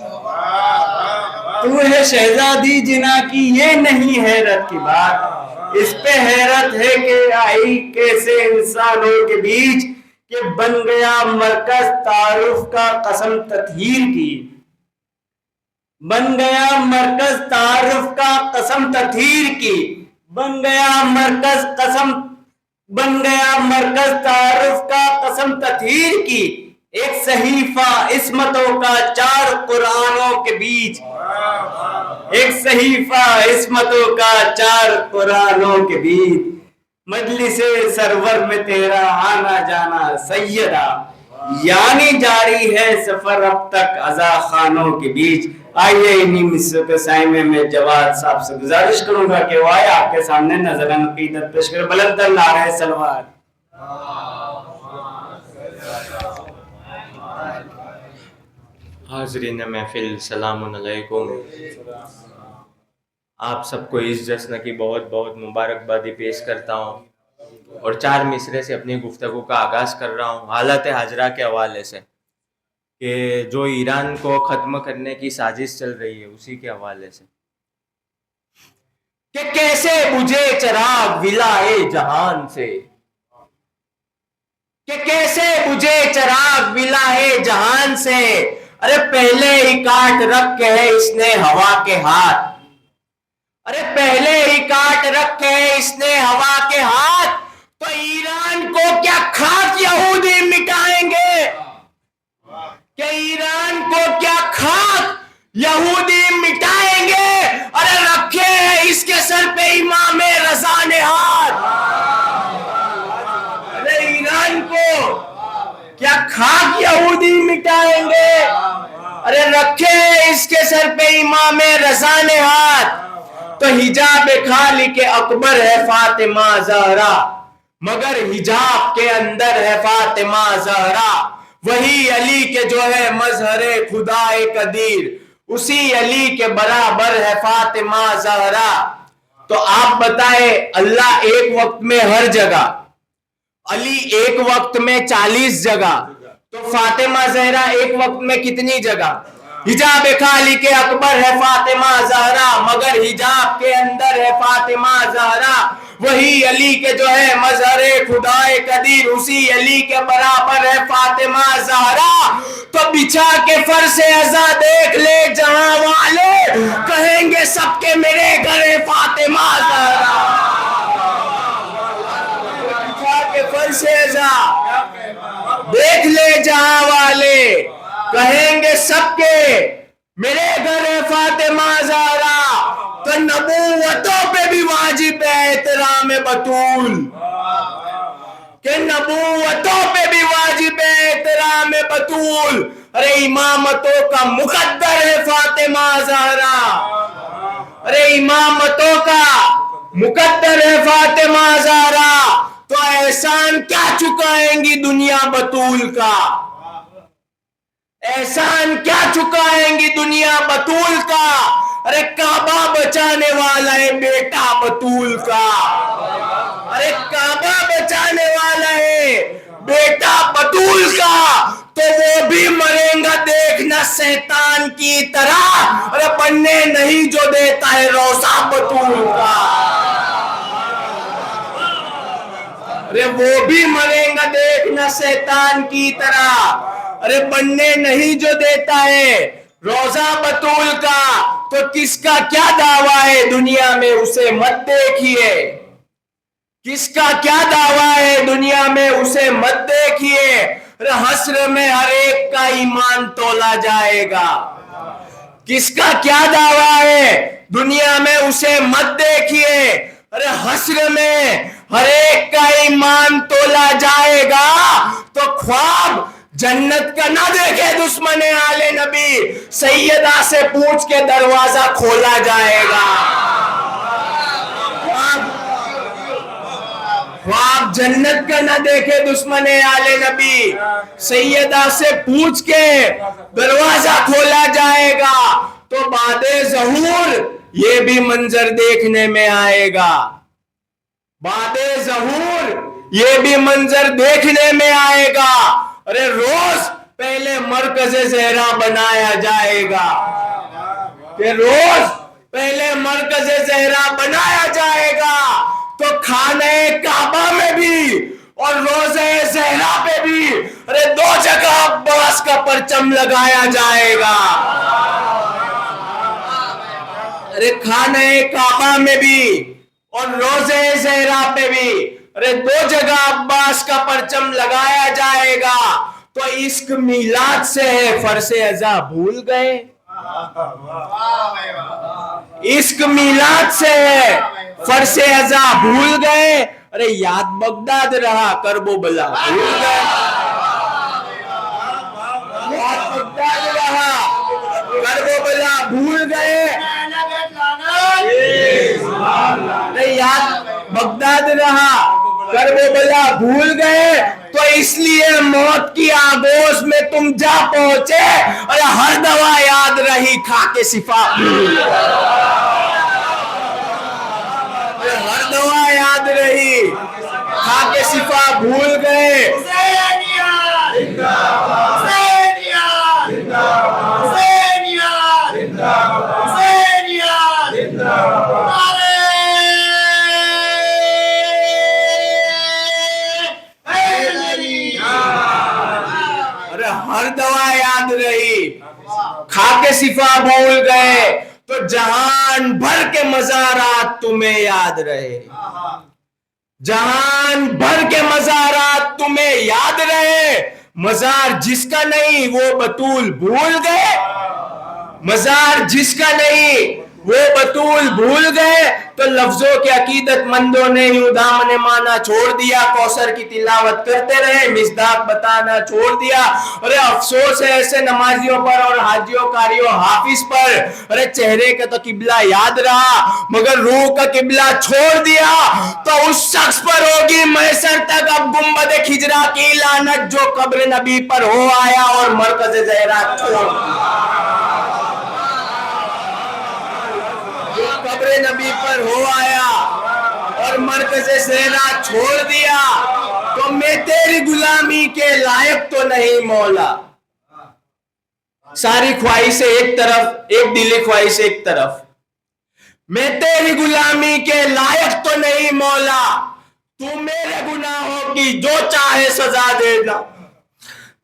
تو ہے شہزادی جنا کی یہ نہیں حیرت کی بات، اس پہ حیرت ہے کہ آئی کیسے انسانوں کے بیچ، کہ بن گیا مرکز تعارف کا قسم تطہیر کی. بن گیا مرکز تعارف کا قسم تطہیر کی. بن گیا مرکز تعارف کا قسم تطہیر کی. ایک صحیفہ عصمتوں کا 4 قرآنوں کے بیچ. ایک صحیفہ عصمتوں کا 4 قرآنوں کے بیچ. مجلس سرور میں تیرا آنا جانا سیدہ، یعنی جاری ہے سفر اب تک عزا خانوں کے بیچ. آئیے انہی مصروں کے سائے میں جواد صاحب سے گزارش کروں گا کہ وہ آئے آپ کے سامنے نظر عقیدت پیش کر. بلند تر نعرہ صلوات. حاضرین محفل سلام علیکم. آپ سب کو اس جشن کی بہت بہت مبارکبادی پیش کرتا ہوں اور 4 مصرے سے اپنی گفتگو کا آغاز کر رہا ہوں حالت حاضرہ کے حوالے سے، کہ جو ایران کو ختم کرنے کی سازش چل رہی ہے اسی کے حوالے سے. کہ کیسے بجھے چراغ ولائے جہان سے، کہ کیسے بجھے چراغ ولائے جہان سے. ارے پہلے ہی کاٹ رکھے ہے اس نے ہوا کے ہاتھ. ارے پہلے ہی کاٹ رکھے ہے اس نے ہوا کے ہاتھ. تو ایران کو کیا خاک یہودی مٹائیں گے؟ کہ ایران کو کیا خاک یہودی مٹائیں گے؟ ارے رکھے ہیں اس کے سر پہ امام رضا نے ہاتھ. ارے ایران کو کیا خاک یہودی مٹائیں گے؟ ارے رکھے ہیں اس کے سر پہ امام رضا نے ہاتھ. تو حجاب خالق اکبر ہے فاطمہ زہرا، مگر حجاب کے اندر ہے فاطمہ زہرا. وہی علی کے جو ہے مظہر خدا قدیر، اسی علی کے برابر ہے فاطمہ زہرا. تو آپ بتائیں، اللہ ایک وقت میں ہر جگہ، علی ایک وقت میں 40 جگہ، تو فاطمہ زہرا ایک وقت میں کتنی جگہ؟ حجاب خالق اکبر ہے فاطمہ زہرا، مگر حجاب کے اندر ہے فاطمہ زہرا. وہی علی کے جو ہے مظہر خدا قدیر، اسی علی کے برابر ہے فاطمہ زہرا. تو بچھا کے فرش عزا دیکھ لے جہاں والے، کہیں گے سب کے میرے گھر ہے فاطمہ زہرا. بچھا کے فرش عزا دیکھ لے جہاں والے، کہیں گے سب کے میرے گھر ہے فاطمہ زہرا. تو نبوتوں پہ بھی واجب ہے احترام بطول، کہ نبوتوں پہ بھی واجب ہے احترام بطول. ارے امامتوں کا مقدر ہے فاطمہ زہرا. ارے امامتوں کا مقدر ہے فاطمہ زہرا. تو احسان کیا چکائیں گی دنیا بطول کا؟ احسان کیا چکائیں گی دنیا بطول کا؟ ارے کعبہ بچانے والا ہے بیٹا بطول کا. ارے کعبہ بچانے والا ہے بیٹا بطول کا. تو وہ بھی مریں گا دیکھنا شیطان کی طرح. ارے بننے نہیں جو دیتا ہے روزہ بطول کا. ارے وہ بھی مریں گا دیکھنا شیطان کی طرح. ارے بننے نہیں جو دیتا ہے روزہ بطول کا. تو کس کا کیا دعویٰ ہے دنیا میں اسے مت دیکھیے. کس کا کیا دعویٰ ہے دنیا میں اسے مت دیکھیے. ارے حشر میں ہر ایک کا ایمان تولا جائے گا. کس کا کیا دعویٰ ہے دنیا میں اسے مت دیکھیے. ارے حشر میں ہر ایک کا ایمان تولا جائے گا. تو خواب جنت کا نہ دیکھے دشمن آل نبی، سیدہ سے پوچھ کے دروازہ کھولا جائے گا. خواب جنت کا نہ دیکھے دشمن آل نبی، سیدہ سے پوچھ کے دروازہ کھولا جائے گا. تو بعد ظہور یہ بھی منظر دیکھنے میں آئے گا. بعد ظہور یہ بھی منظر دیکھنے میں آئے گا. ارے روز پہلے مرکز زہرا بنایا جائے گا، کہ روز پہلے مرکز زہرا بنایا جائے گا تو خانہ کعبہ میں بھی اور روزہ زہرا پہ بھی ارے 2 جگہ عباس کا پرچم لگایا جائے گا. ارے خانہ کعبہ میں بھی اور روزہ زہرا پہ بھی ارے 2 جگہ عباس کا پرچم لگایا جائے گا. تو عشق میلاد سے ہے فرض ازا بھول گئے، عشق میلاد سے ہے فرض ازا بھول گئے. ارے یاد بغداد رہا کرب و بلا بھول گئے، یاد بغداد رہا کرب و بلا بھول گئے. ارے یاد بغداد رہا کرب و بلا بھول گئے. تو اس لیے موت کی آگوش میں تم جا پہنچے اور ہر دوا یاد رہی کھا کے شفا بھول گئے. ہر دوا یاد رہی کھا کے شفا بھول گئے. ہر دوا یاد رہی کھا کے شفا بھول گئے. تو جہان بھر کے مزارات تمہیں یاد رہے، جہان بھر کے مزارات تمہیں یاد رہے. مزار جس کا نہیں وہ بطول بھول گئے، مزار جس کا نہیں وہ بطول بھول گئے. تو لفظوں کے عقیدت مندوں نے یوں دامن مانا چھوڑ دیا، کوثر کی تلاوت کرتے رہے، مصداق بتانا چھوڑ دیا. ارے افسوس ہے ایسے نمازیوں پر اور حاجیوں قاریوں حافظ پر. ارے چہرے کا تو قبلہ یاد رہا مگر روح کا قبلہ چھوڑ دیا. تو اس شخص پر ہوگی محشر تک اب گنبد خجرہ کی لعنت جو قبر نبی پر ہو آیا اور مرکز زہرا چھوڑ دیا، قبر نبی پر ہو آیا اور مرکز زہرا چھوڑ دیا. تو میں تیری غلامی کے لائق تو نہیں مولا. ساری خواہشیں ایک طرف، ایک دلی خواہش ایک طرف. میں تیری غلامی کے لائق تو نہیں مولا، تو میرے گناہوں کی جو چاہے سزا دینا.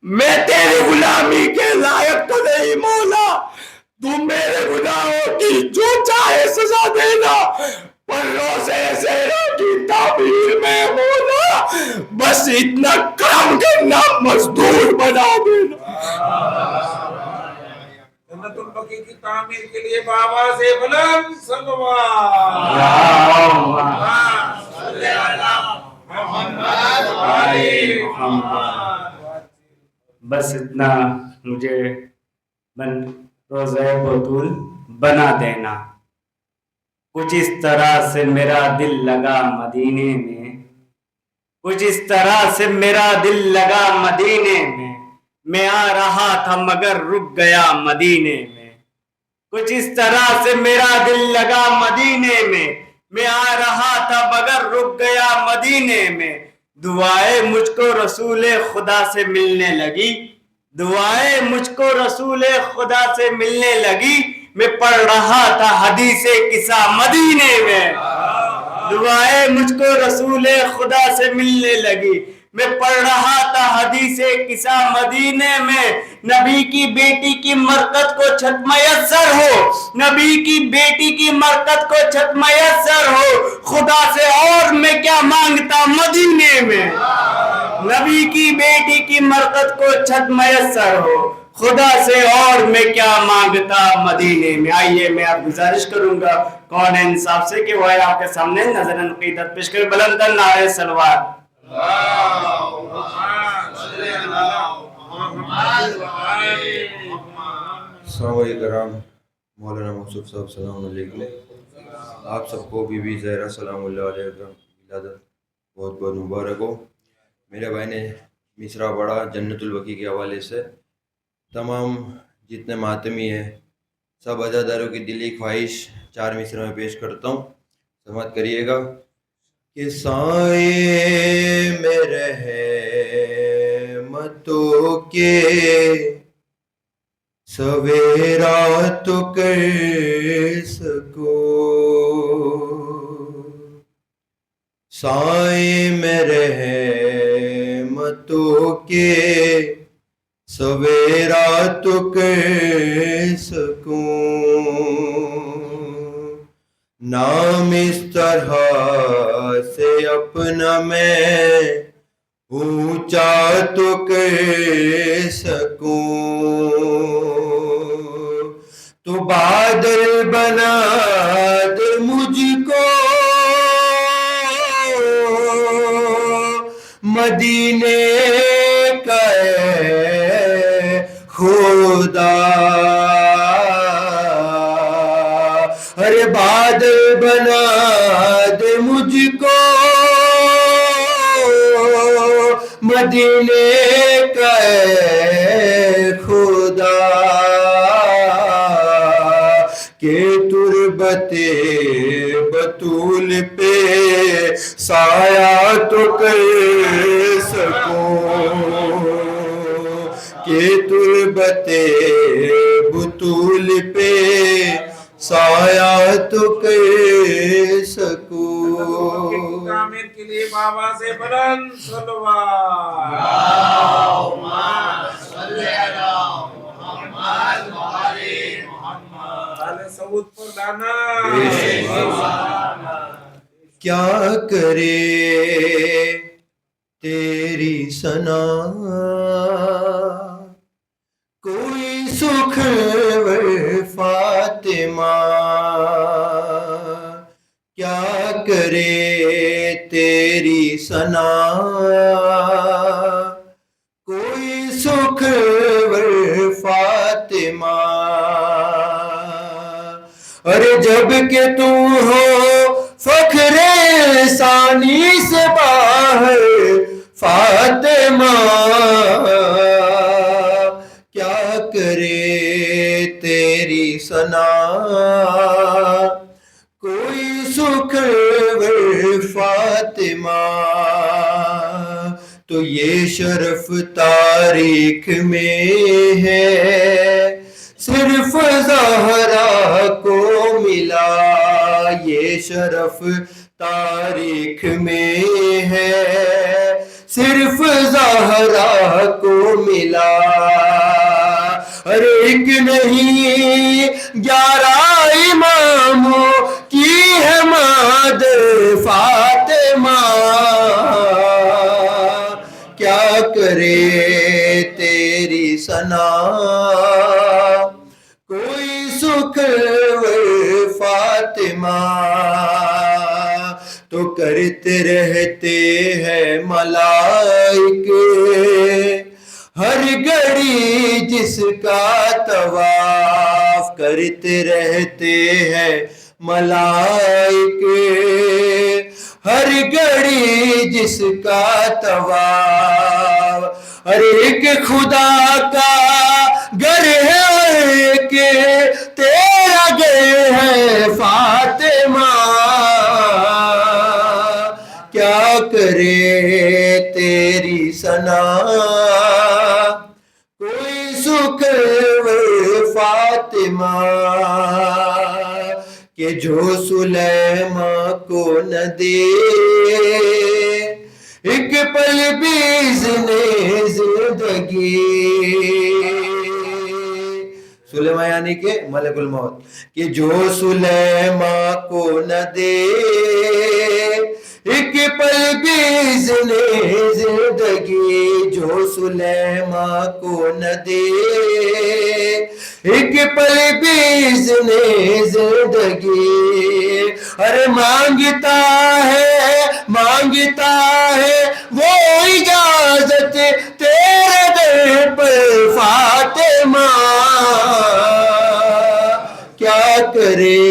میں تیری غلامی کے لائق تو نہیں مولا، تو میرے گناہوں کی جو چاہے سزا دینا. پر روزے زہرا کی تعبیر میں مولا بس اتنا کرم کرنا، مزدور بنا دینا. جنت البقیع کی تعمیر کے لیے بابا سے بلند صلوات. بس اتنا مجھے روزہ بطول بنا دینا. کچھ اس طرح سے میرا دل لگا مدینے میں، کچھ اس طرح سے میرا دل لگا مدینے میں آ رہا تھا مگر رک گیا مدینے میں. کچھ اس طرح سے میرا دل لگا مدینے میں آ رہا تھا مگر رک گیا مدینے میں. دعائیں مجھ کو رسول خدا سے ملنے لگی، دعائیں مجھ کو رسول خدا سے ملنے لگی. میں پڑھ رہا تھا حدیث قصہ مدینے میں، دعائیں مجھ کو رسول خدا سے ملنے لگی. میں پڑھ رہا تھا حدیث قصہ مدینے میں. نبی کی بیٹی کی مرکت کو چھت میسر ہو، نبی کی بیٹی کی مرکت کو چھت میسر ہو. خدا سے اور میں کیا مانگتا مدینے میں، نبی کی بیٹی کی مرکت کو چھت میسر ہو. خدا سے اور میں کیا مانگتا مدینے میں. آئیے میں آپ گزارش کروں گا کون انصاف سے کہ وہ آپ کے سامنے نظر عقیدت پیش کرے. بلند نعرہ صلوات. السلام علیکم مولانا مقصود صاحب سلام علیکم. آپ سب کو بی بی زہرا سلام اللہ علیہ کا ولادت بہت بہت مبارک ہو. میرے بھائی نے مصرع پڑھا جنت البقیع کے حوالے سے. تمام جتنے ماتمی ہیں سب عزاداروں کی دلی خواہش 4 مصرع میں پیش کرتا ہوں، سماعت کریے گا. کہ سائے میں رحمت متوں کے سویرا تو کر سکو، سائے میں رحمتوں کے سویرا تو کر سکوں، نام اس طرح سے اپنا میں اونچا تو کر سکوں، تو بادل بنا دے مجھ کو مدینے کا اے خدا، ارے بادل بنا دے مجھ کو مدینے کا اے خدا، کہ تربت بطول پہ سایہ تو کر سکوں، کہ تربت بطول پہ سایہ تو کر سکوں۔ تعمیر کے لیے بابا سے بلند صلوات۔ آل سعود پر دانا۔ کیا کرے تیری ثنا کوئی سخور فاطمہ، کیا کرے تیری ثنا کوئی سخور فاطمہ، ارے جب کہ تم ہو فخر ثانی سے باہر فاطمہ، کیا کرے تیری ثنا کوئی سخور فاطمہ، تو یہ شرف تاریخ میں ہے صرف زہرا کو ملا، یہ شرف تاریخ میں ہے صرف زہرا کو ملا، ارے ایک نہیں 11 اماموں کی ہے مادر فاطمہ، کیا کرے تیری ثنا کوئی سخور فاطمہ، تو کرتے رہتے ہیں ملائکے ہر گھڑی جس کا طواف، کرتے رہتے ہیں ملائکے ہر گھڑی جس کا طواف، ارے ایک خدا کا گھر ہے کہ تیرا گھر ہے فاطمہ، کیا کرے تیری ثنا کوئی سخور فاطمہ، کہ جو سلیمان کو نہ دے ایک پل بھی زندگی، سلیمان یعنی کہ ملک الموت، کہ جو سلیمان کو نہ دے ایک پل بھی زندگی، جو سلیمان کو نہ دے ایک پل بھی زندگی، ارے مانگتا ہے وہ اجازت تیرے در پر فاطمہ، کیا کرے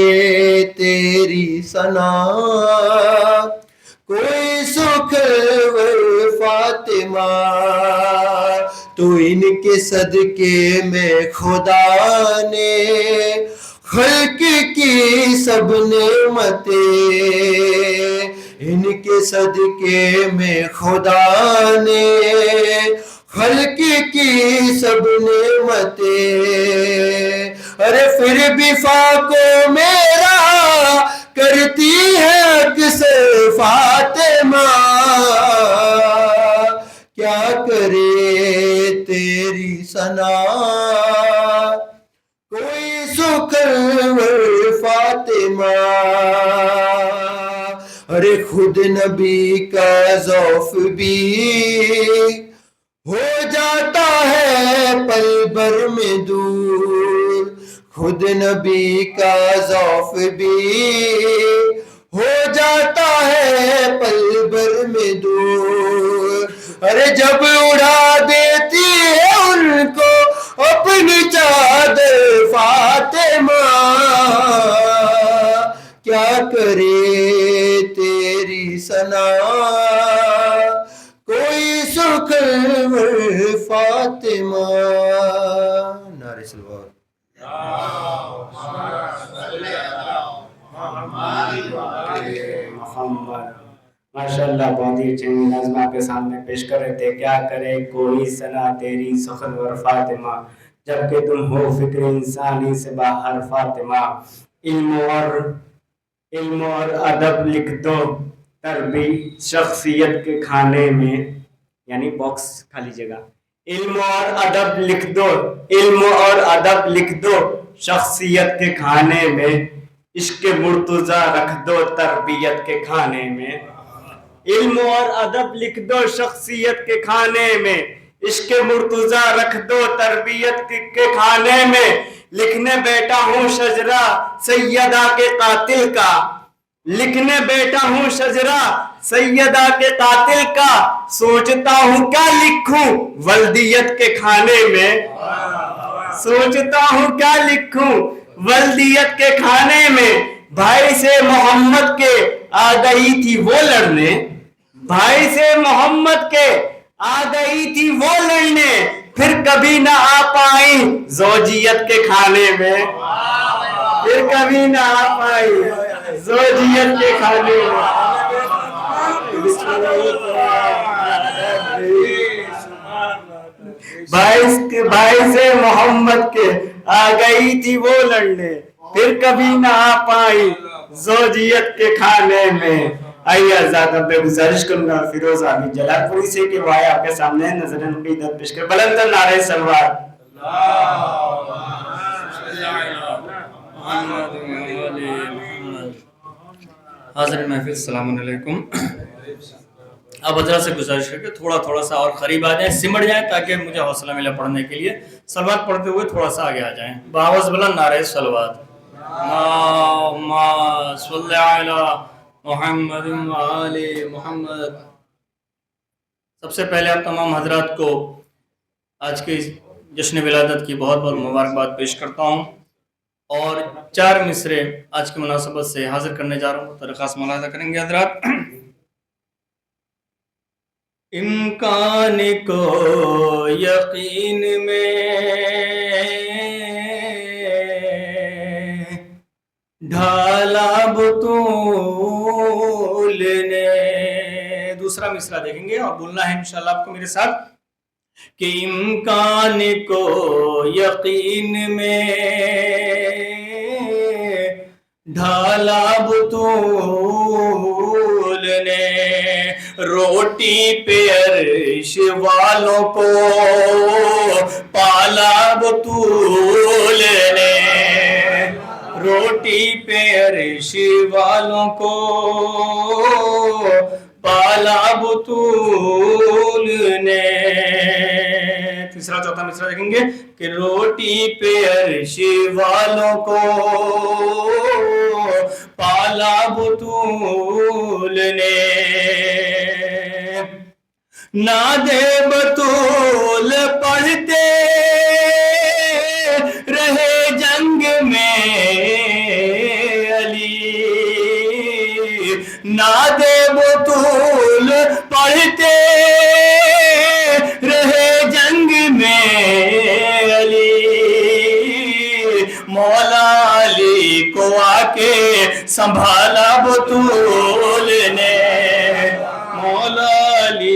تیری ثنا کوئی سخور فاطمہ، تو ان کے صدقے میں خدا نے خلق کی سب نعمتیں، ان کے صدقے میں خدا نے خلق کی سب نعمتیں، ارے پھر بھی فاقوں میرا کرتی ہے اکثر فاطمہ، کیا کرے تیری ثنا کوئی سکرور فاطمہ، ارے خود نبی کا ذوف بھی ہو جاتا ہے پل بھر میں دور، خود نبی کا ذوف بھی ہو جاتا ہے پل بھر میں دور، ارے جب اڑا دیتی ہے ان کو اپنی چادر فاطمہ، کیا کرے تیری ثنا کوئی سکرور فاطمہ، نعرہ سلوات۔ ماشاء اللہ بہت ہی اچھی نظم آپ کے سامنے پیش کر رہے تھے، کیا کرے کوئی ثنا تیری سخنور فاطمہ، جبکہ تم ہو فکر انسانی سے باہر فاطمہ، علم اور ادب لکھ دو تربی شخصیت کے کھانے میں، یعنی باکس خالی جگہ، علم اور ادب لکھ دو، علم اور ادب لکھ دو شخصیت کے کھانے میں، عشق مرتضیٰ رکھ دو تربیت کے کھانے میں، علم اور ادب لکھ دو شخصیت کے کھانے میں، عشق مرتضیٰ رکھ دو تربیت کے کھانے میں، لکھنے بیٹا ہوں شجرہ سیدہ کے قاتل کا، لکھنے بیٹا ہوں شجرہ سیدہ کے قاتل کا، سوچتا ہوں کیا لکھوں ولدیت کے کھانے میں، سوچتا ہوں کیا لکھوں ولدیت کے کھانے میں، بھائی سے محمد کے آ گئی تھی وہ لڑنے، بھائی سے محمد کے آ گئی تھی وہ لڑنے، پھر کبھی نہ آ پائی زوجیت کے کھانے میں، پھر کبھی نہ آ پائی زوجیت کے کھانے میں۔ بھائی سے محمد کے آ گئی تھی وہ لڑنے، پھر کبھی نہ آ پائی زوجیت کے کھانے میں۔ آئیے آزاد اب میں گزارش کروں گا فیروز علی جلال پوری سے کہ وہ آئے آپ کے سامنے نظر عقیدت پیش کر، بلند نعرہ سلوات۔ حاضر محفل السلام علیکم۔ اب حضرات سے گزارش ہے کہ تھوڑا سا اور قریب آ جائیں، سمٹ جائیں تاکہ مجھے حوصلہ ملے پڑھنے کے لیے، سلوات پڑھتے ہوئے تھوڑا سا آگے آ جائیں، بآواز بلند نعرہ سلوات۔ اللہم صلی علی محمد وآل محمد۔ سب سے پہلے آپ تمام حضرات کو آج کے جشن ولادت کی بہت بہت مبارکباد پیش کرتا ہوں، اور 4 مصرے آج کی مناسبت سے حاضر کرنے جا رہا ہوں، درخواست ملاحظہ کریں گے حضرات۔ امکان کو یقین میں ڈھالا بطول نے، دوسرا مصرع دیکھیں گے اور بولنا ہے انشاءاللہ آپ کو میرے ساتھ کہ امکان کو یقین میں ڈھالا بطول نے، روٹی پہ عرش والوں کو پالا بطول نے، روٹی پہ عرش والوں کو پالا بطول نے۔ تیسرا چوتھا مصرع دیکھیں گے کہ روٹی پہ عرش والوں کو پالا بطول نے، نادے بطول پڑھتے رہے جنگ میں علی، نادے بطول پڑھتے رہے جنگ میں علی، مولا علی کو آ کے سنبھالا بطول نے، مولا علی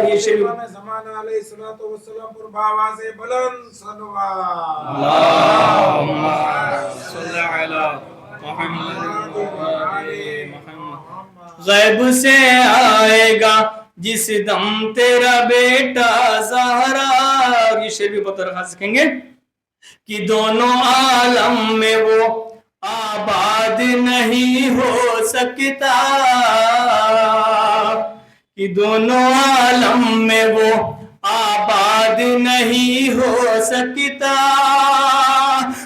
اور یہ شریف زمانہ علیہ الصلوۃ والسلام پر باواز بلند صلوات اللهم صل على محمد غیب سے آئے گا جس دم تیرا بیٹا زہرا. اور یہ شعر بھی بہت رخا سکیں گے کہ دونوں عالم میں وہ آباد نہیں ہو سکتا, کہ دونوں عالم میں وہ آباد نہیں ہو سکتا,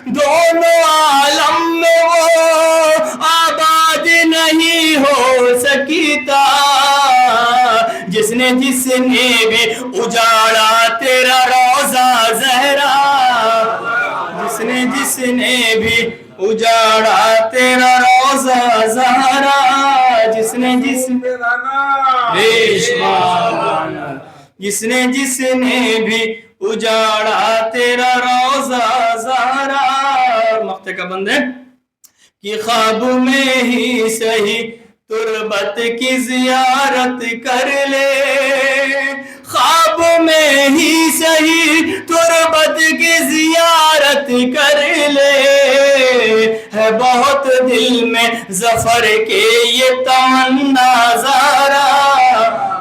دونوں عالم میں وہ آباد نہیں ہو سکتا, جس نے بھی اجاڑا تیرا روضہ زہرا, جس نے بھی اجاڑا تیرا روضہ زہرا, جس نے بھی اجاڑا تیرا روضہ زہرا. مقطع کا بند ہے کہ خواب میں ہی صحیح تربت کی زیارت کر لے, خواب میں ہی صحیح تربت کی زیارت کر لے, ہے بہت دل میں ظفر کے یہ تمنا زہرا,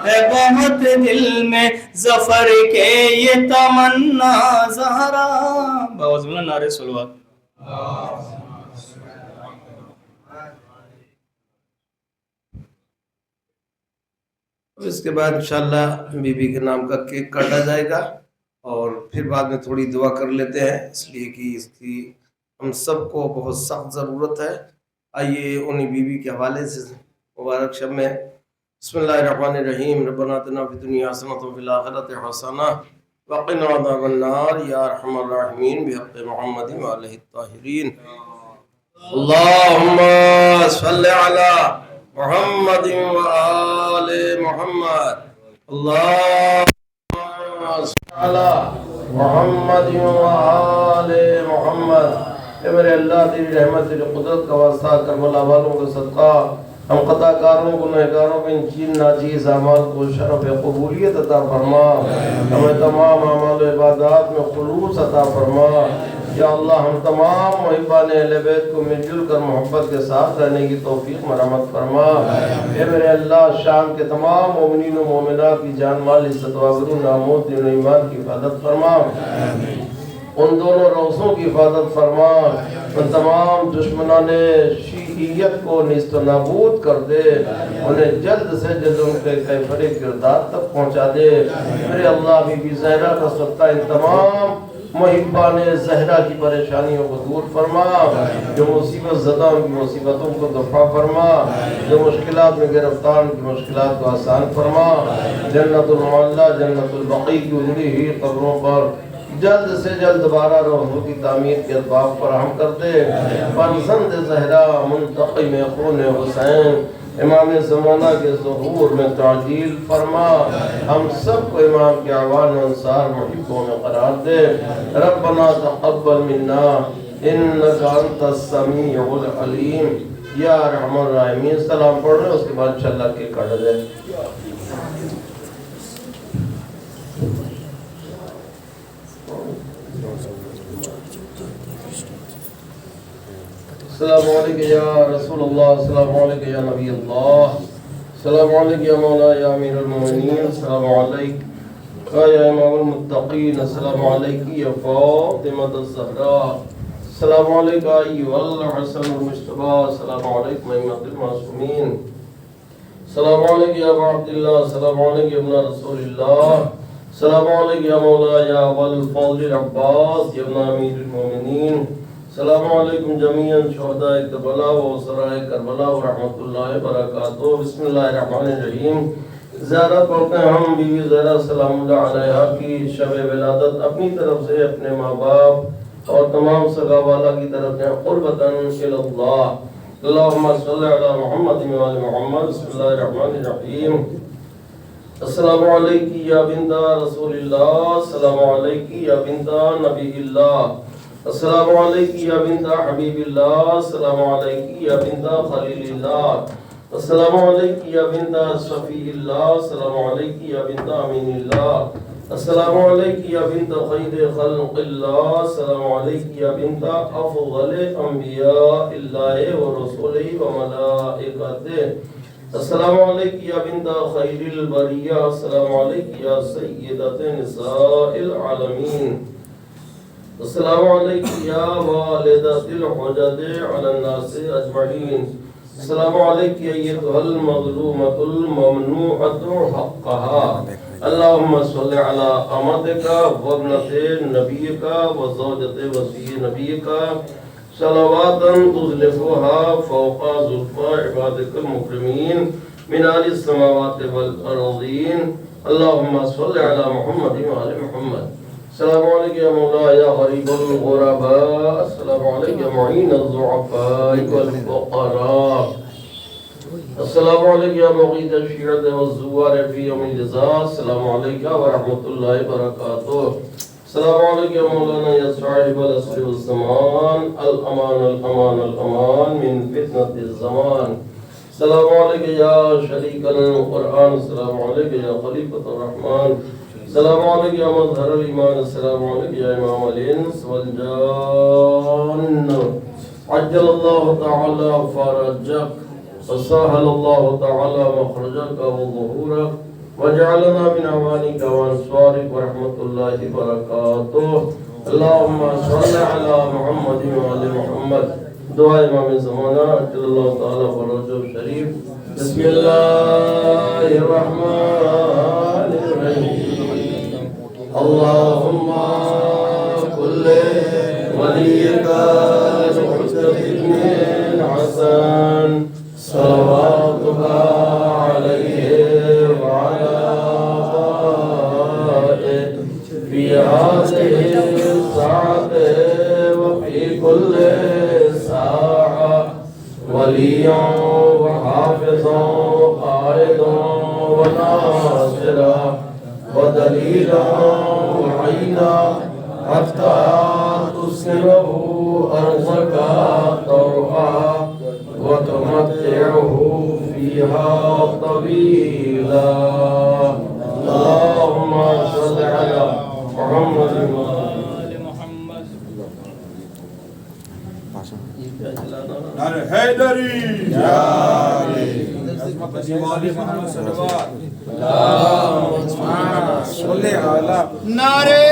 ہے بہت دل میں ظفر کے یہ تمنا زہرا. باوز بلند نعرہ صلوات. اس کے بعد انشاءاللہ بی بی کے نام کا کیک کاٹا جائے گا, اور پھر بعد میں تھوڑی دعا کر لیتے ہیں, اس لیے کہ اس کی ہم سب کو بہت سخت ضرورت ہے. آئیے انہی بی بی کے حوالے سے مبارک شب میں بسم اللہ الرحمن الرحیم. ربنا آتنا فی الدنیا حسنۃ وفی الآخرۃ حسنۃ وقنا عذاب النار یا ارحم الراحمین بحق محمد وآلہ الطاہرین. اللہم صل علی محمد وآل محمد. اللہم صل علی محمد وآل محمد. اے میرے اللہ تیری رحمت تیری قدرت کا واسطہ کربلا والوں کا صدقہ ہم خطا کاروں گنہگاروں کے ان چین ناچیز اعمال کو شرف قبولیت عطا فرما, ہمیں تمام اعمال و عبادات میں خلوص عطا فرما. یا اللہ ہم تمام محبان اہل بیت کو مل جل کر محبت کے ساتھ رہنے کی توفیق مرحمت فرما. اے میرے اللہ شام کے تمام مومنین و مومنات کی جان مال عزت و آبرو ناموس دین و ایمان کی حفاظت فرما, ان دونوں روزوں کی حفاظت فرما, ان تمام دشمنان شیعیت کو نیست و نابود کر دے, انہیں جلد سے جلد ان کے کیفر کردار تک پہنچا دے. میرے اللہ بی بی زہرا کا صدقہ ان تمام محبان زہرا کی پریشانیوں کو دور فرما, جو مصیبت زدہ ان کی مصیبتوں کو دفع فرما, جو مشکلات میں گرفتار ان کی مشکلات کو آسان فرما. جنت المعلی جنت البقیع کی اجڑی ہوئی قبروں پر جلد سے جلد دوبارہ روحوں کی تعمیر کے اسباب فراہم کر دے. فرزند زہرا منتقم خون حسین امام زمانہ کے ظہور میں تعجیل فرما, ہم سب کو امام کے اعوان و انصار محبوں میں قرار دے. ربنا تقبل منا انک انت السمیع العلیم یا ارحم الراحمین. سلام پڑھ رہے ہیں, اس کے بعد انشاءاللہ کے کاٹا جائے. السلام علیکم یا رسول اللہ, السلام علیکم یا نبی اللہ, السلام علیکم یا مولا یا امیر المومنین, السلام علیکم یا امام المتقین, السلام علیکم یا فاطمۃ الزہراء, السلام علیکم ایھا الحسن المجتبی, السلام علیکم ائمۃ المعصومین, السلام علیکم یا ابا عبداللہ, السلام علیکم یا ابن رسول اللہ, السلام علیکم یا مولا یا ابا الفضل العباس یا ابن امیر المومنین, السلام علیکم جمیعاً شہداء کربلا و اسراء کربلا و رحمۃ اللہ وبرکاتہ. بسم اللہ الرحمن الرحیم. زیارت پڑھتے ہیں ہم بی بی زہرا سلام اللہ علیہا کی شب ولادت اپنی طرف سے, اپنے ماں باپ اور تمام سگا والا کی طرف سے قربتاً الی اللہ. اللہم صلی علی محمد و آل محمد. بسم اللہ الرحمن الرحیم. السلام علیکم یا بنت رسول اللہ, السلام علیکم یا بنت نبی اللہ, السلام علیکم یا بنت حبیب اللہ, السلام علیکم یا بنت خلیل اللہ, السلام علیکم یا بنت صفی اللہ، السلام علیکم یا بنت امین اللہ، السلام علیکم یا بنت خیر خلق اللہ، السلام علیکم یا بنت افضل انبیاء اللہ و رسولہ و ملائکتہ، السلام علیکم یا بنت خیر البریہ، السلام علیکم یا سیدۃ نساء العالمین، السلام علیکم یا والدۃ الحجج علی الناس اجمعین، السلام علیکم ایتھا المظلومۃ الممنوعۃ حقھا، اللہم صلی علی امتک وابنۃ نبیک وزوجۃ وصی نبیک صلوات تزلفھا فوق زلفی عبادک المکرمین من آل السماوات والارضین، اللہم صلی علی محمد وآل محمد، السلام علیکم یا مولا یا غریب الغرباء، السلام علیکم یا معین الضعفاء والفقراء، السلام علیکم یا مغیث الشیعۃ والزوار فی یوم الجزاء، السلام علیکم ورحمۃ اللہ وبرکاتہ، السلام علیکم یا مولانا یا صاحب العصر والزمان، الامان الامان الامان من فتنة الزمان، السلام علیکم یا شریک القرآن، السلام علیکم یا خلیفۃ الرحمن، السلام علیکم یا مظہر الایمان، السلام علیکم یا امام الانس والجان، عجل اللہ تعالی فرجک وسهل الله تعالى مخرجك وظهورك وجعلنا من أعوانك وأنصارك ورحمة الله وبركاته، اللهم صل على محمد وعلى محمد، دعا امام زمانہ عجل اللہ تعالی فرجہ شریف، بسم اللہ الرحمن الرحیم، اللهم كل وليك الحجة بن الحسن صلواتك عليه وعلى آله في هذه الساعة وفي كل ساعة وليا وحافظا وقائدا وناصرا ودليلا وعينا حتى تسلمه أرزك طوعا وتمتعه فيها طويلا، اللهم صل على محمد وآل محمد. نعرہ حیدری جاری عظمت جمال محمد صلوات اللہم صلی علی نعرے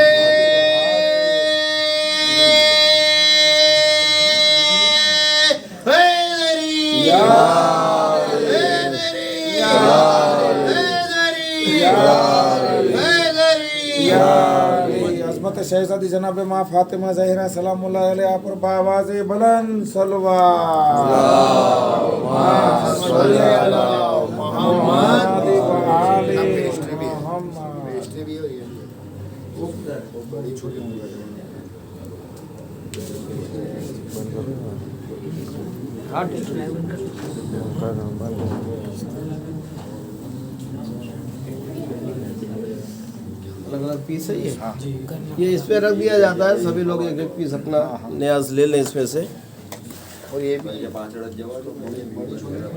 عظمت شہزادی جناب ماں فاطمہ زہرا سلام اللہ علیہ پر بآواز بلند صلوات اللہم صلی علی محمد وآل الگ الگ پیس ہے یہ یہ اس پہ رکھ دیا جاتا ہے، سبھی لوگ ایک ایک پیس اپنا نیاز لے لیں اس میں سے، اور یہ بھی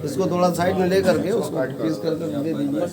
اس کو تھوڑا سائڈ میں لے کر کے اس کو پیس کر کے دے دیجیے.